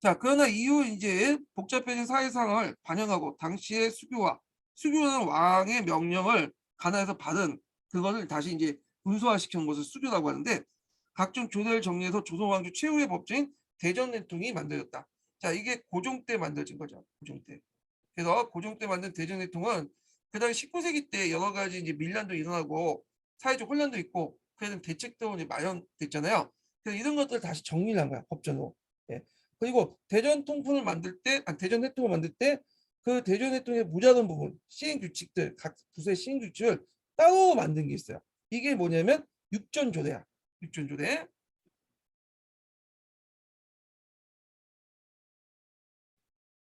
자, 그러나 이후 이제 복잡해진 사회 상황을 반영하고 당시의 수교는 왕의 명령을 가나에서 받은 그것을 다시 이제 문서화시킨 것을 수교라고 하는데 각종 조례를 정리해서 조선 왕조 최후의 법정인 대전내통이 만들어졌다. 자, 이게 고종 때 만들어진 거죠. 고종 때. 그래서 고종 때 만든 대전내통은 그 당시 19세기 때 여러 가지 이제 밀란도 일어나고 사회적 혼란도 있고 그래서 대책도 이제 마련됐잖아요. 그래서 이런 것들을 다시 정리를 한 거야 법전으로. 예. 그리고 대전 통풍을 만들 때, 대전 해통을 만들 때 그 대전 해통의 무작은 부분, 시행 규칙들, 각 부서의 시행 규칙을 따로 만든 게 있어요. 이게 뭐냐면 육전조례야. 육전조례.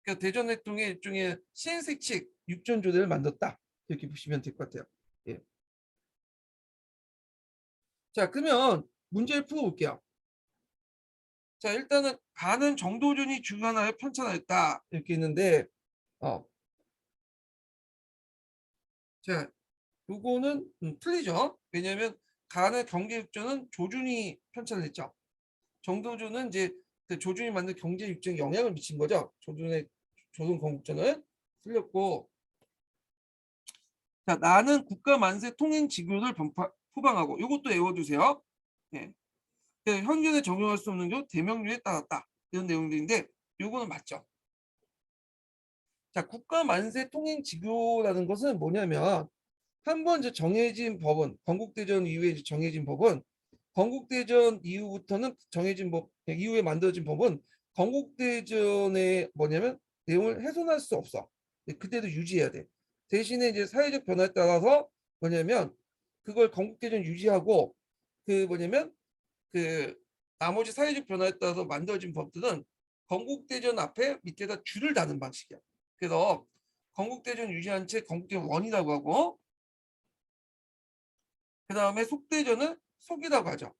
그러니까 대전 해통의 일종의 시행세칙 육전조례를 만들었다. 이렇게 보시면 될 것 같아요. 예. 자, 그러면 문제를 풀어볼게요. 자, 일단은 가는 정도전이 주관하여 편찬하였다. 이렇게 있는데, 어, 자, 요거는 틀리죠. 왜냐하면 간의 경제육전은 조준이 편찬했죠. 정도전은 이제 그 조준이 만든 경제육전에 영향을 미친 거죠. 조선 건국전은 틀렸고, 자 나는 국가 만세 통행 지교를 포방하고 이것도 외워두세요. 예. 현존에 적용할 수 없는 교 대명령에 따랐다 이런 내용들인데 요거는 맞죠. 자 국가 만세 통행 지교라는 것은 뭐냐면 한 번 이제 정해진 법은 건국대전 이후에 이제 정해진 법은 건국대전 이후부터는 정해진 법 이후에 만들어진 법은 건국대전에 뭐냐면 내용을 훼손할 수 없어. 그때도 유지해야 돼. 대신에 이제 사회적 변화에 따라서 뭐냐면 그걸 건국대전 유지하고 그 뭐냐면 그 나머지 사회적 변화에 따라서 만들어진 법들은 건국대전 앞에 밑에다 줄을 다는 방식이야. 그래서 건국대전 유지한 채 건국대전 원이라고 하고 그 다음에 속대전은 속이라고 하죠.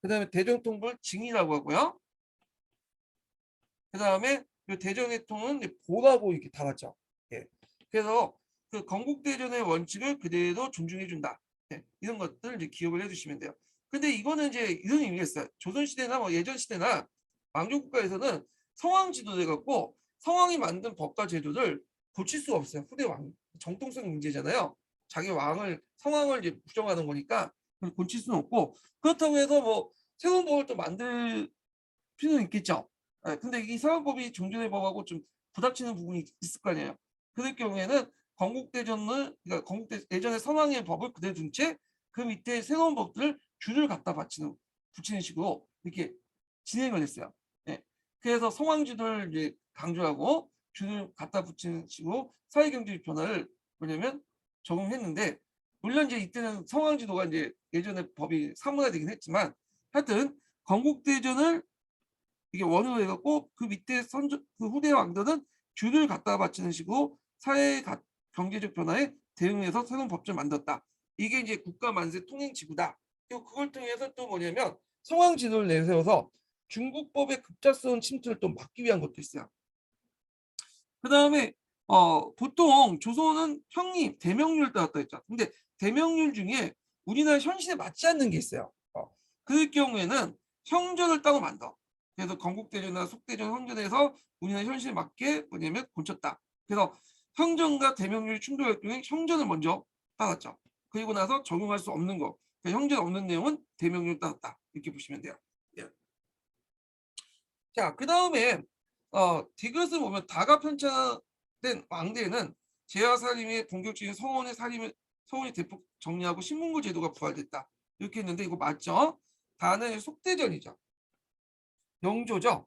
그 다음에 대전통불 징이라고 하고요. 그 다음에 대전해통은 보라고 이렇게 달았죠. 예. 그래서 그 건국대전의 원칙을 그대로 존중해준다. 예. 이런 것들 이제 기억을 해주시면 돼요. 근데 이거는 이제 이런 의미가 있어요. 조선시대나 뭐 예전 시대나 왕조국가에서는 성왕 지도돼 갖고 성왕이 만든 법과 제도를 고칠 수가 없어요. 후대 왕 정통성 문제잖아요. 자기 성왕을 이제 부정하는 거니까 고칠 수는 없고 그렇다고 해서 뭐 새로운 법을 또 만들 필요는 있겠죠. 근데 이 사법법이 종전의 법하고 좀 부닥치는 부분이 있을 거 아니에요. 그럴 경우에는 건국대전을 그러니까 건국대 예전에 선왕의 법을 그대로 둔 채 그 밑에 새로운 법들을 줄을 갖다 붙이는 식으로 이렇게 진행을 했어요. 예. 그래서 성왕제도를 이제 강조하고 줄을 갖다 붙이는 식으로 사회경제적 변화를 뭐냐면 적용했는데 물론 이제 이때는 성황지도가 이제 예전에 법이 사문화되긴 했지만 하여튼 건국대전을 이게 원으로 해갖고 그 밑에 그 후대 왕들은 주를 갖다 바치는 식으로 경제적 변화에 대응해서 새로운 법제를 만들었다. 이게 이제 국가 만세 통행 지구다. 그리고 그걸 통해서 또 뭐냐면 성황지도를 내세워서 중국법의 급작스러운 침투를 또 막기 위한 것도 있어요. 그 다음에 보통 조선은 형님 대명률 따랐다 했죠. 근데 대명률 중에 우리나라 현실에 맞지 않는 게 있어요. 그럴 경우에는 형전을 따로 만들어. 그래서 건국대전이나 속대전 형전에서 우리나라 현실에 맞게 뭐냐면 고쳤다. 그래서 형전과 대명률이 충돌할 경우에 형전을 먼저 따랐죠. 그리고 나서 적용할 수 없는 거, 그러니까 형전 없는 내용은 대명률 따랐다. 이렇게 보시면 돼요. 예. 자, 그 다음에 디귿을 보면 다가 편찬된 왕대에는 제야살림의 본격적인 성원이 대폭 정리하고 신문고 제도가 부활됐다. 이렇게 했는데 이거 맞죠? 다는 속대전이죠. 영조죠.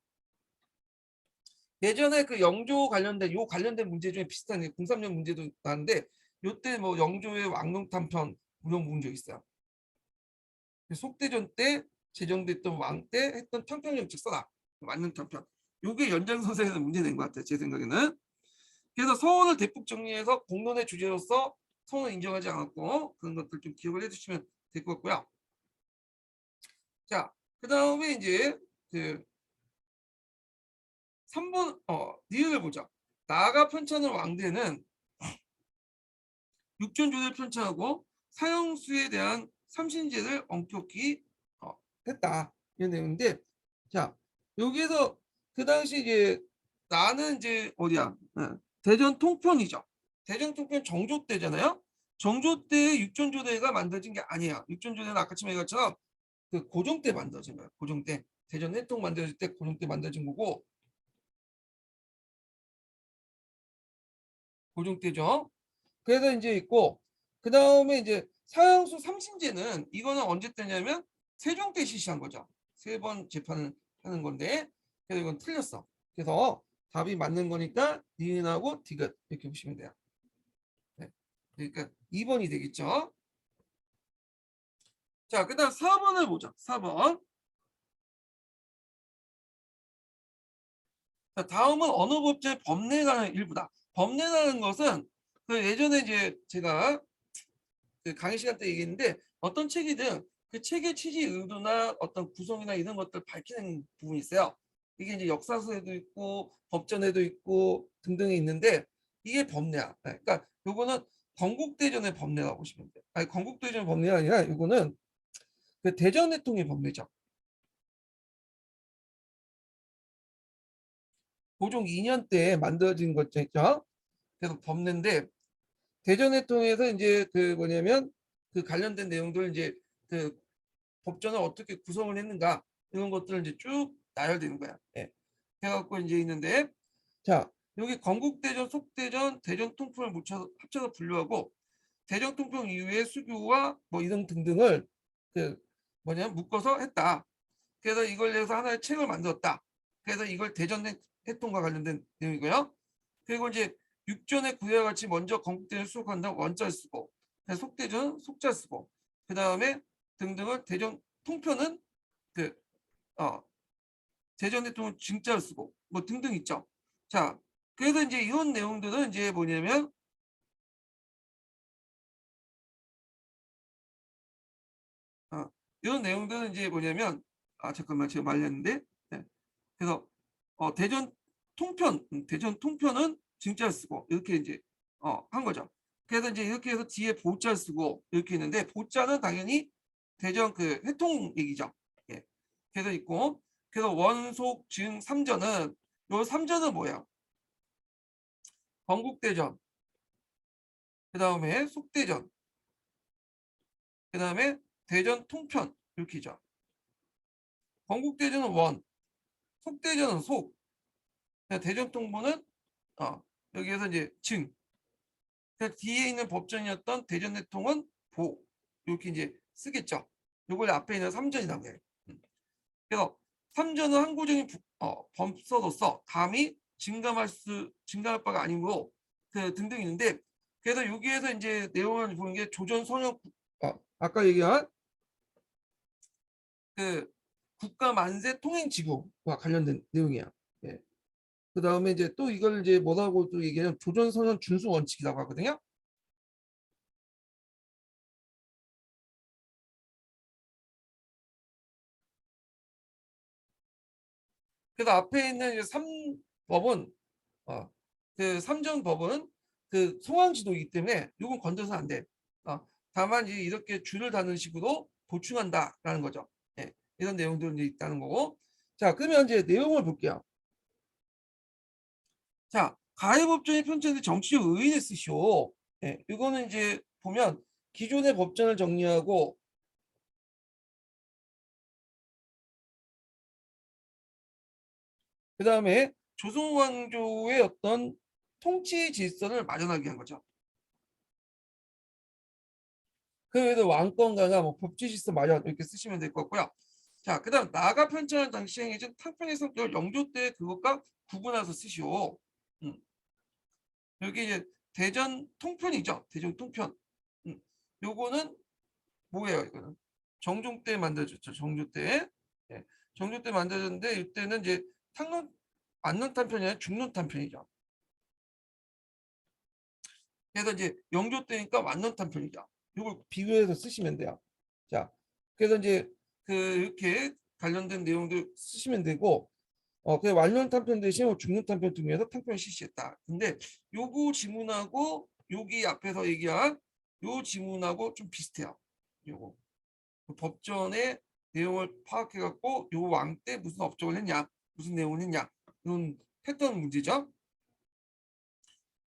예전에 그 영조 관련된 문제 중에 비슷한 03년 문제도 나는데 요때 뭐 영조의 왕릉탄편 이런 문제 있어요. 속대전 때 제정됐던 왕 때 했던 평평정책 써라. 맞는 편편. 요게 연장선상에서 문제 낸 것 같아요. 제 생각에는. 그래서 서원을 대폭 정리해서 공론의 주제로서 서원을 인정하지 않았고 그런 것들 좀 기억을 해주시면 될 것 같고요. 자, 그 다음에 이제 그 3번 니은을 보자. 나아가 편찬을 왕대는 육전조를 편찬하고 사형수에 대한 삼신제를 엄격히 했다. 이런 내용인데, 자 여기에서 그 당시 이제 나는 이제 어디야? 대전 통편이죠. 대전 통편 정조 때잖아요. 정조 때 육전조대가 만들어진 게 아니야. 육전조대는 아까 처음에 얘기했처럼 그 고종 때 만들어진 거야. 고종 때 대전 해통 만들어질 때 고종 때 만들어진 거고 고종 때죠. 그래서 이제 있고 그 다음에 이제 사형수 삼신제는 이거는 언제 때냐면 세종 때 실시한 거죠. 3번 재판을 하는 건데 그래서 이건 틀렸어. 그래서 답이 맞는 거니까 니은하고 디귿 이렇게 보시면 돼요. 네. 그러니까 2번이 되겠죠. 자, 그 다음 4번을 보자. 4번. 자, 다음은 언어법제 법례라는 일부다. 법례라는 것은 그 예전에 이제 제가 그 강의 시간 때 얘기했는데 어떤 책이든 그 책의 취지 의도나 어떤 구성이나 이런 것들 밝히는 부분이 있어요. 이게 이제 역사서에도 있고 법전에도 있고 등등이 있는데 이게 법례야. 그러니까 요거는 건국대전의 법례라고 보시면 돼요. 아니 건국대전 법례가 아니라 요거는 그 대전해통의 법례죠. 고종 2년 때 만들어진 거죠. 그래서 법례인데 대전해통에서 이제 그 뭐냐면 그 관련된 내용들 이제 그 법전을 어떻게 구성을 했는가 이런 것들을 이제 쭉 나열되는 거야. 예. 해갖고 이제 있는데 자 여기 건국대전, 속대전, 대전 통풍을 합쳐서 분류하고 대전 통풍 이후에 수교와 뭐 이런 등등을 그 뭐냐 묶어서 했다. 그래서 이걸 해서 하나의 책을 만들었다. 그래서 이걸 대전 해통과 관련된 내용이고요. 그리고 이제 육전의 구애와 같이 먼저 건국대전 수록한다 원자를 쓰고 속대전 속자 쓰고 그 다음에 등등을 대전 통편은 그 대전 대통령 진짜를 쓰고 뭐 등등 있죠. 자, 그래서 이제 이런 내용들은 이제 뭐냐면 이런 내용들은 이제 뭐냐면 잠깐만 제가 말렸는데 네. 그래서 대전 통편은 진짜를 쓰고 이렇게 이제 한 거죠. 그래서 이제 이렇게 해서 뒤에 보자를 쓰고 이렇게 있는데 보자는 당연히 대전 그 회통 얘기죠. 예. 그래서 있고 그래서 원속 증 3전은 요 3전은 뭐야? 건국대전, 그 다음에 속대전, 그 다음에 대전 통편 이렇게죠. 건국대전은 원, 속대전은 속, 대전 통보는 여기에서 이제 증. 그러니까 뒤에 있는 법전이었던 대전 대통은 보 이렇게 이제 쓰겠죠. 요걸 앞에 있는 3전이라고 해요. 그래서 3전은 항구적인 범서로서 감히 증감할 바가 아니므로 그 등등 있는데 그래서 여기에서 이제 내용을 보는 게 조선 성역 아까 얘기한 그 국가 만세 통행 지구와 관련된 내용이야. 예. 그 다음에 이제 또 이걸 이제 뭐라고 또 얘기하면 조선 성역 준수 원칙이라고 하거든요. 그래서 앞에 있는 이제 3법은 그 삼정법은 그 송황지도이기 때문에 이건 건져서 안 돼. 어, 다만 이제 이렇게 줄을 다는 식으로 보충한다라는 거죠. 예, 이런 내용들이 있다는 거고. 자, 그러면 이제 내용을 볼게요. 자, 가해법전이 편찬된 정치적 의의를 쓰시오. 예, 이거는 이제 보면 기존의 법전을 정리하고 그 다음에 조선 왕조의 어떤 통치 질서를 마련하기 위한 거죠. 그래서 왕권가가 뭐 법치 질서 마련 이렇게 쓰시면 될 것 같고요. 자, 그다음 나가 편찬한 당시 행해진 탕평의 성격을 영조 때 그것과 구분해서 쓰시오. 음. 여기 이제 대전 통편이죠. 대전 통편. 음. 요거는 뭐예요? 이거는 정종 때 만들어졌죠. 정조 때. 예. 정조 때 만들어졌는데 이때는 이제 탕론 안론 탄편이 아니라 중론 탄편이죠. 그래서 이제 영조 때니까 완론 탄편이죠. 이걸 비교해서 쓰시면 돼요. 자, 그래서 이제 그 이렇게 관련된 내용들 쓰시면 되고 그 완전 탄편 대신 중년 탄편 중에서 탄편을 실시했다. 근데 요거 지문하고 여기 앞에서 얘기한 요 지문하고 좀 비슷해요. 요거 그 법전의 내용을 파악해 갖고 요 왕 때 무슨 업적을 했냐, 무슨 내용을 했냐 이런 패턴 문제죠.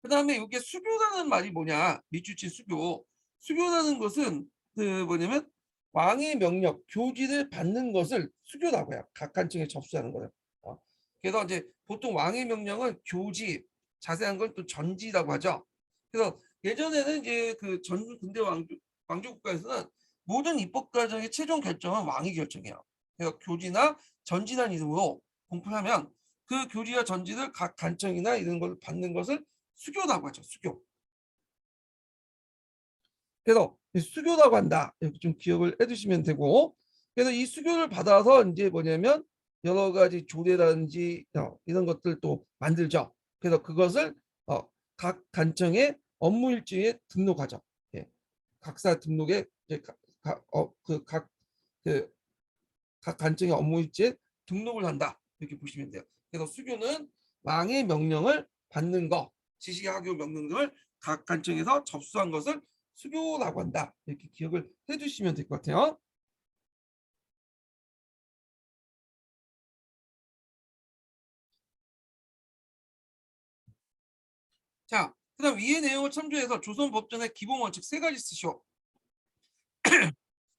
그 다음에 이게 수교라는 말이 뭐냐, 밑줄친 수교. 수교라는 것은 그 뭐냐면 왕의 명령, 교지를 받는 것을 수교라고 해요. 각 간청에 접수하는 거예요. 그래서 이제 보통 왕의 명령은 교지, 자세한 건 또 전지라고 하죠. 그래서 예전에는 이제 그 전 근대 왕조 국가에서는 모든 입법 과정의 최종 결정은 왕이 결정해요. 그래서 교지나 전지란 이름으로 공표하면 그 교지와 전지를 각 간청이나 이런 걸 받는 것을 수교라고 하죠. 수교. 그래서 수교라고 한다. 이렇게 좀 기억을 해두시면 되고, 그래서 이 수교를 받아서 이제 뭐냐면 여러 가지 조례라든지 이런 것들 또 만들죠. 그래서 그것을 각 간청의 업무 일지에 등록하죠. 예. 각사 등록에 그각 간청의 업무 일지에 등록을 한다. 이렇게 보시면 돼요. 그래서 수교는 왕의 명령을 받는 거, 지시, 하교 명령을 각 간청에서 접수한 것을 수교라고 한다. 이렇게 기억을 해주시면 될 것 같아요. 자, 그다음 위의 내용을 참조해서 조선 법전의 기본 원칙 세 가지 쓰시오.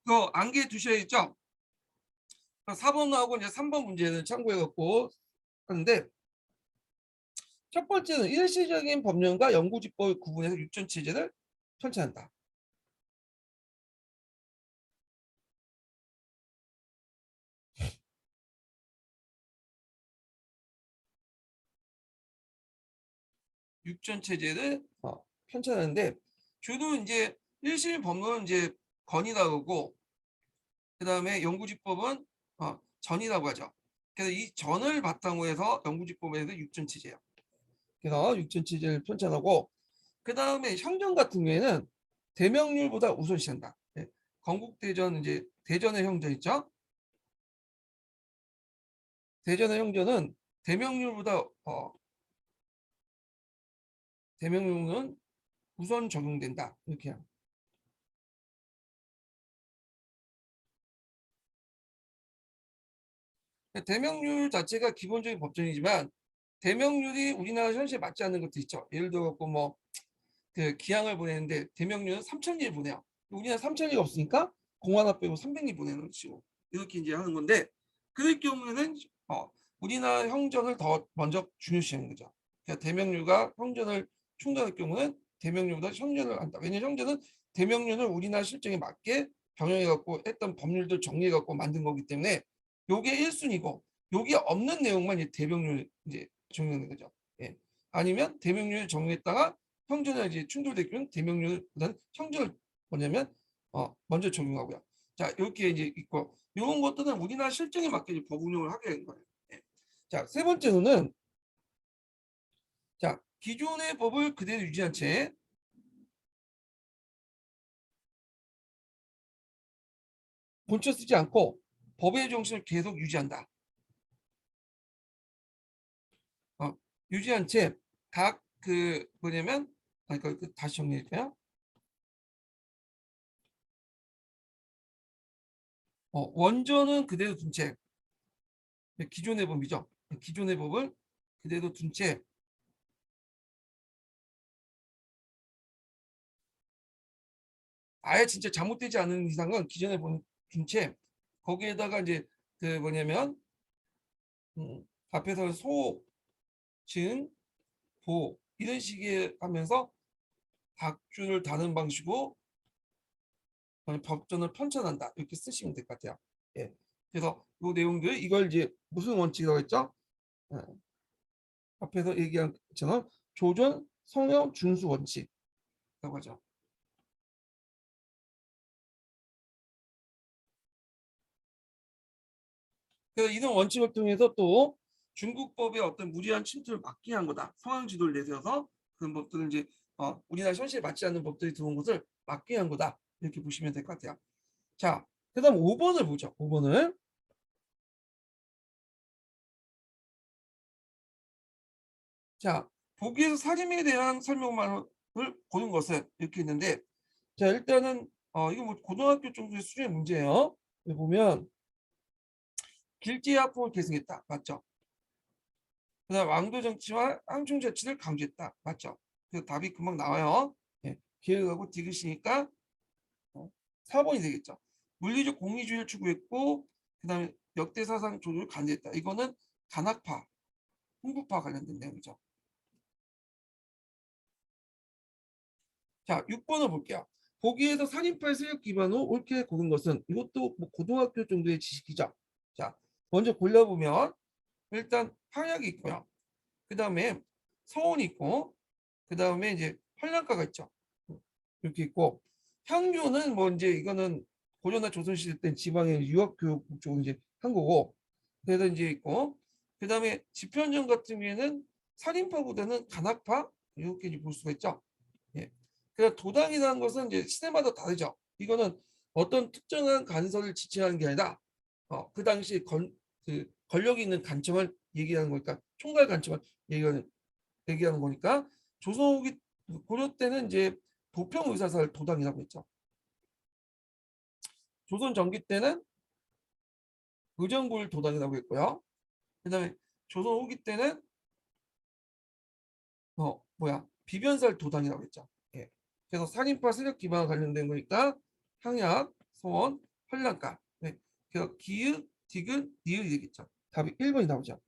그거 암기해 두셔야죠. 4번 나오고 이제 3번 문제는 참고해 갖고 하는데, 첫 번째는 일시적인 법령과 영구집법을 구분해서 육전 체제를 편찬한다. 육전 체제를 편찬하는데, 주로 이제 일시 법령은 이제 건이라고 하고 그다음에 영구집법은 전이라고 하죠. 그래서 이 전을 바탕으로 해서 영구집법에서 육전 체제예요. 그래서 육전 체제를 편찬하고 그다음에 형전 같은 경우에는 대명률보다 우선시한다. 네. 건국대전 이제 대전의 형전 있죠. 대전의 형전은 대명률보다 대명률은 우선 적용된다. 이렇게 해요. 대명률 자체가 기본적인 법정이지만 대명률이 우리나라 현실에 맞지 않는 것도 있죠. 예를 들어 뭐그 기항을 보내는데 대명률은 3,000일 보내요. 우리나라 3,000일 없으니까 공 하나 빼고 300일 보내는 식으로 이렇게 이제 하는 건데 그럴 경우에는 우리나라 형전을 더 먼저 중요시하는 거죠. 그러니까 대명률과 형전을 충돌할 경우는 대명률보다 형전을 한다. 왜냐하면 형전은 대명률을 우리나라 실정에 맞게 병행해 갖고 했던 법률들 정리해 갖고 만든 거기 때문에 요게 1순위고 요게 없는 내용만 이제 대명률 이제 정리하는 거죠. 예. 아니면 대명률 정리했다가 형제나 이제 충돌될 경우 대명령보다는 형제를 뭐냐면 먼저 적용하고요. 자, 이렇게 이제 있고 이런 것들은 우리나라 실정에 맞게 이제 법 운영을 하게 되는 거예요. 예. 자, 세 번째로는 자, 기존의 법을 그대로 유지한 채 본처 쓰지 않고 법의 정신을 계속 유지한다. 어, 유지한 채 각 그 뭐냐면 다시 정리할게요. 원조는 그대로 둔 채 기존의 법이죠. 기존의 법을 그대로 둔 채 아예 진짜 잘못되지 않은 이상은 기존의 법 둔 채 거기에다가 이제 그 뭐냐면 앞에서 소, 증, 보 이런 식의 하면서 각주를 다는 방식으로 법전을 편찬한다 이렇게 쓰시면 될 것 같아요. 예. 그래서 이 내용들 이걸 이제 무슨 원칙이라고 했죠? 예. 앞에서 얘기한 것처럼 조전 성형 준수 원칙이라고 하죠. 그래서 이런 원칙을 통해서 또 중국법의 어떤 무리한 침투를 막기 위한 거다. 성향 지도를 내세워서 그런 법들은 이제 우리나라 현실에 맞지 않는 법들이 들어온 것을 막기 위한 거다. 이렇게 보시면 될 것 같아요. 자, 그다음 5번을 보죠. 5번을. 자, 보기에서 사림에 대한 설명만을 보는 것은 이렇게 있는데 자, 일단은 이거 뭐 고등학교 정도의 수준의 문제예요. 여기 보면 길지학폭을 계승했다. 맞죠? 그다음 왕도 정치와 항중 자치를 강조했다. 맞죠? 그 답이 금방 나와요. 예, 계획하고 디귿이니까 4번이 되겠죠. 물리적 공리주의를 추구했고 그다음에 역대 사상 조류를 간주했다. 이거는 간학파, 홍구파 관련된 내용이죠. 자, 6번을 볼게요. 보기에서 살인파의 세력 기반으로 옳게 고른 것은 이것도 뭐 고등학교 정도의 지식이죠. 자, 먼저 골라보면 일단 항약이 있고요. 그 다음에 서원이 있고 그 다음에 이제 한량가가 있죠. 이렇게 있고 향교는 뭐 이제 이거는 고려나 조선시대 때 지방의 유학교육 쪽으로 이제 한 거고 그래서 이제 있고 그 다음에 지편전 같은 경우에는 살인파보다는 간학파 이렇게 이제 볼 수가 있죠. 예. 그래서 도당이라는 것은 이제 시대마다 다르죠. 이거는 어떤 특정한 간설을 지칭하는 게 아니라 그 당시 그 권력이 있는 관청을 얘기하는 거니까 총괄 관청을 얘기하는 거니까 조선 후기 고려 때는 이제 도평 의사사를 도당이라고 했죠. 조선 전기 때는 의정부를 도당이라고 했고요. 그다음에 조선 후기 때는 비변사를 도당이라고 했죠. 예. 그래서 살인파 세력 기반과 관련된 거니까 향약, 소원, 환란가. 네. 그래서 기읒, 디귿, 니을이 되겠죠. 답이 1번이 나오죠.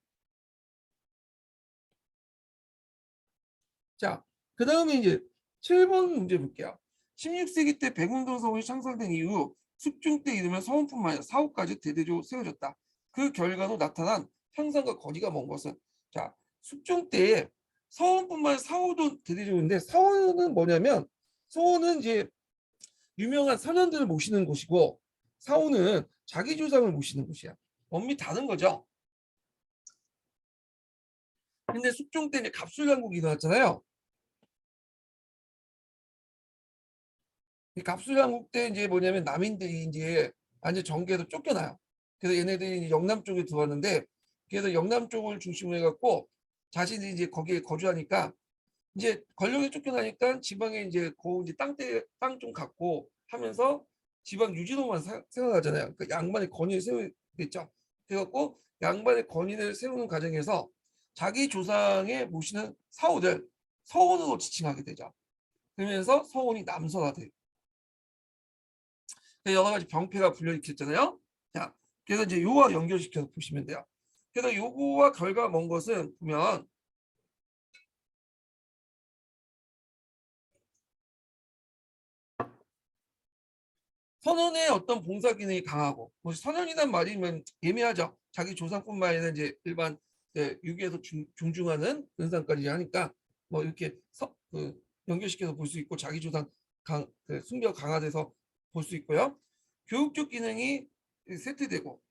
자, 그 다음에 이제 7번 문제 볼게요. 16세기 때 백운동 서원이 창설된 이후 숙중 때 이르면 서원뿐만 아니라 사후까지 대대적으로 세워졌다. 그 결과로 나타난 형상과 거리가 먼 것은 자, 숙중 때 서원뿐만 아니라 사후도 대대적인데 서원은 뭐냐면 서원은 이제 유명한 선현들을 모시는 곳이고 사후는 자기 조상을 모시는 곳이야. 엄밀히 다른 거죠. 근데 숙종 때 이제 갑술강국이 일어났잖아요. 갑술왕국 때 이제 뭐냐면 남인들이 이제 완전 정계에서 쫓겨나요. 그래서 얘네들이 이제 영남 쪽에 들어왔는데 그래서 영남 쪽을 중심으로 해갖고 자신이 이제 거기에 거주하니까 이제 권력에 쫓겨나니까 지방에 이제 이제 땅 좀 갖고 하면서 지방 유지로만 생각하잖아요. 그 양반의 권위를 세우겠죠. 그래갖고 양반의 권위를 세우는 과정에서 자기 조상에 모시는 사후들 서원으로 지칭하게 되죠. 그러면서 서원이 남서가 돼요. 여러 가지 병폐가 불려일으켰잖아요. 자, 그래서 이제 요와 연결시켜서 보시면 돼요. 그래서 요거와 결과가 먼 것은 보면 선원의 어떤 봉사 기능이 강하고 뭐 선원이란 말이면 예매하죠. 자기 조상뿐만 아니라 이제 일반 유교에서 존중하는 은상까지 하니까 뭐 이렇게 연결시켜서 볼 수 있고 자기주장 숙명 강화돼서 볼 수 있고요. 교육적 기능이 세트되고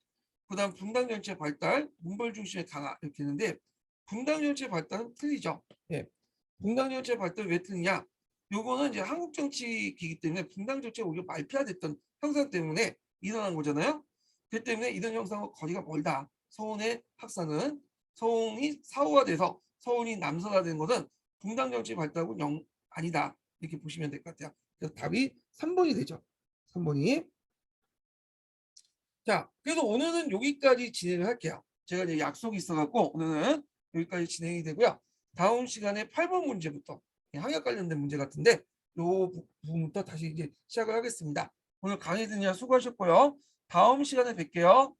그다음 분당 전체 발달, 문벌 중심의 강화 이렇게 있는데 분당 전체 발달은 틀리죠. 예. 분당 전체 발달 왜 틀리냐? 요거는 이제 한국 정치기이기 때문에 분당 정치가 오히려 말피화됐던 형상 때문에 일어난 거잖아요. 그 때문에 이런 형상과 거리가 멀다. 서운의 학사는 서운이 사후화돼서 서운이 남서화된 것은 분당 정치 발달하고 아니다. 이렇게 보시면 될 것 같아요. 그래서 답이 3번이 되죠. 3번이. 자, 그래서 오늘은 여기까지 진행을 할게요. 제가 이제 약속이 있어갖고 오늘은 여기까지 진행이 되고요. 다음 시간에 8번 문제부터 학력 관련된 문제 같은데 요 부분부터 다시 이제 시작을 하겠습니다. 오늘 강의 듣느라 수고하셨고요. 다음 시간에 뵐게요.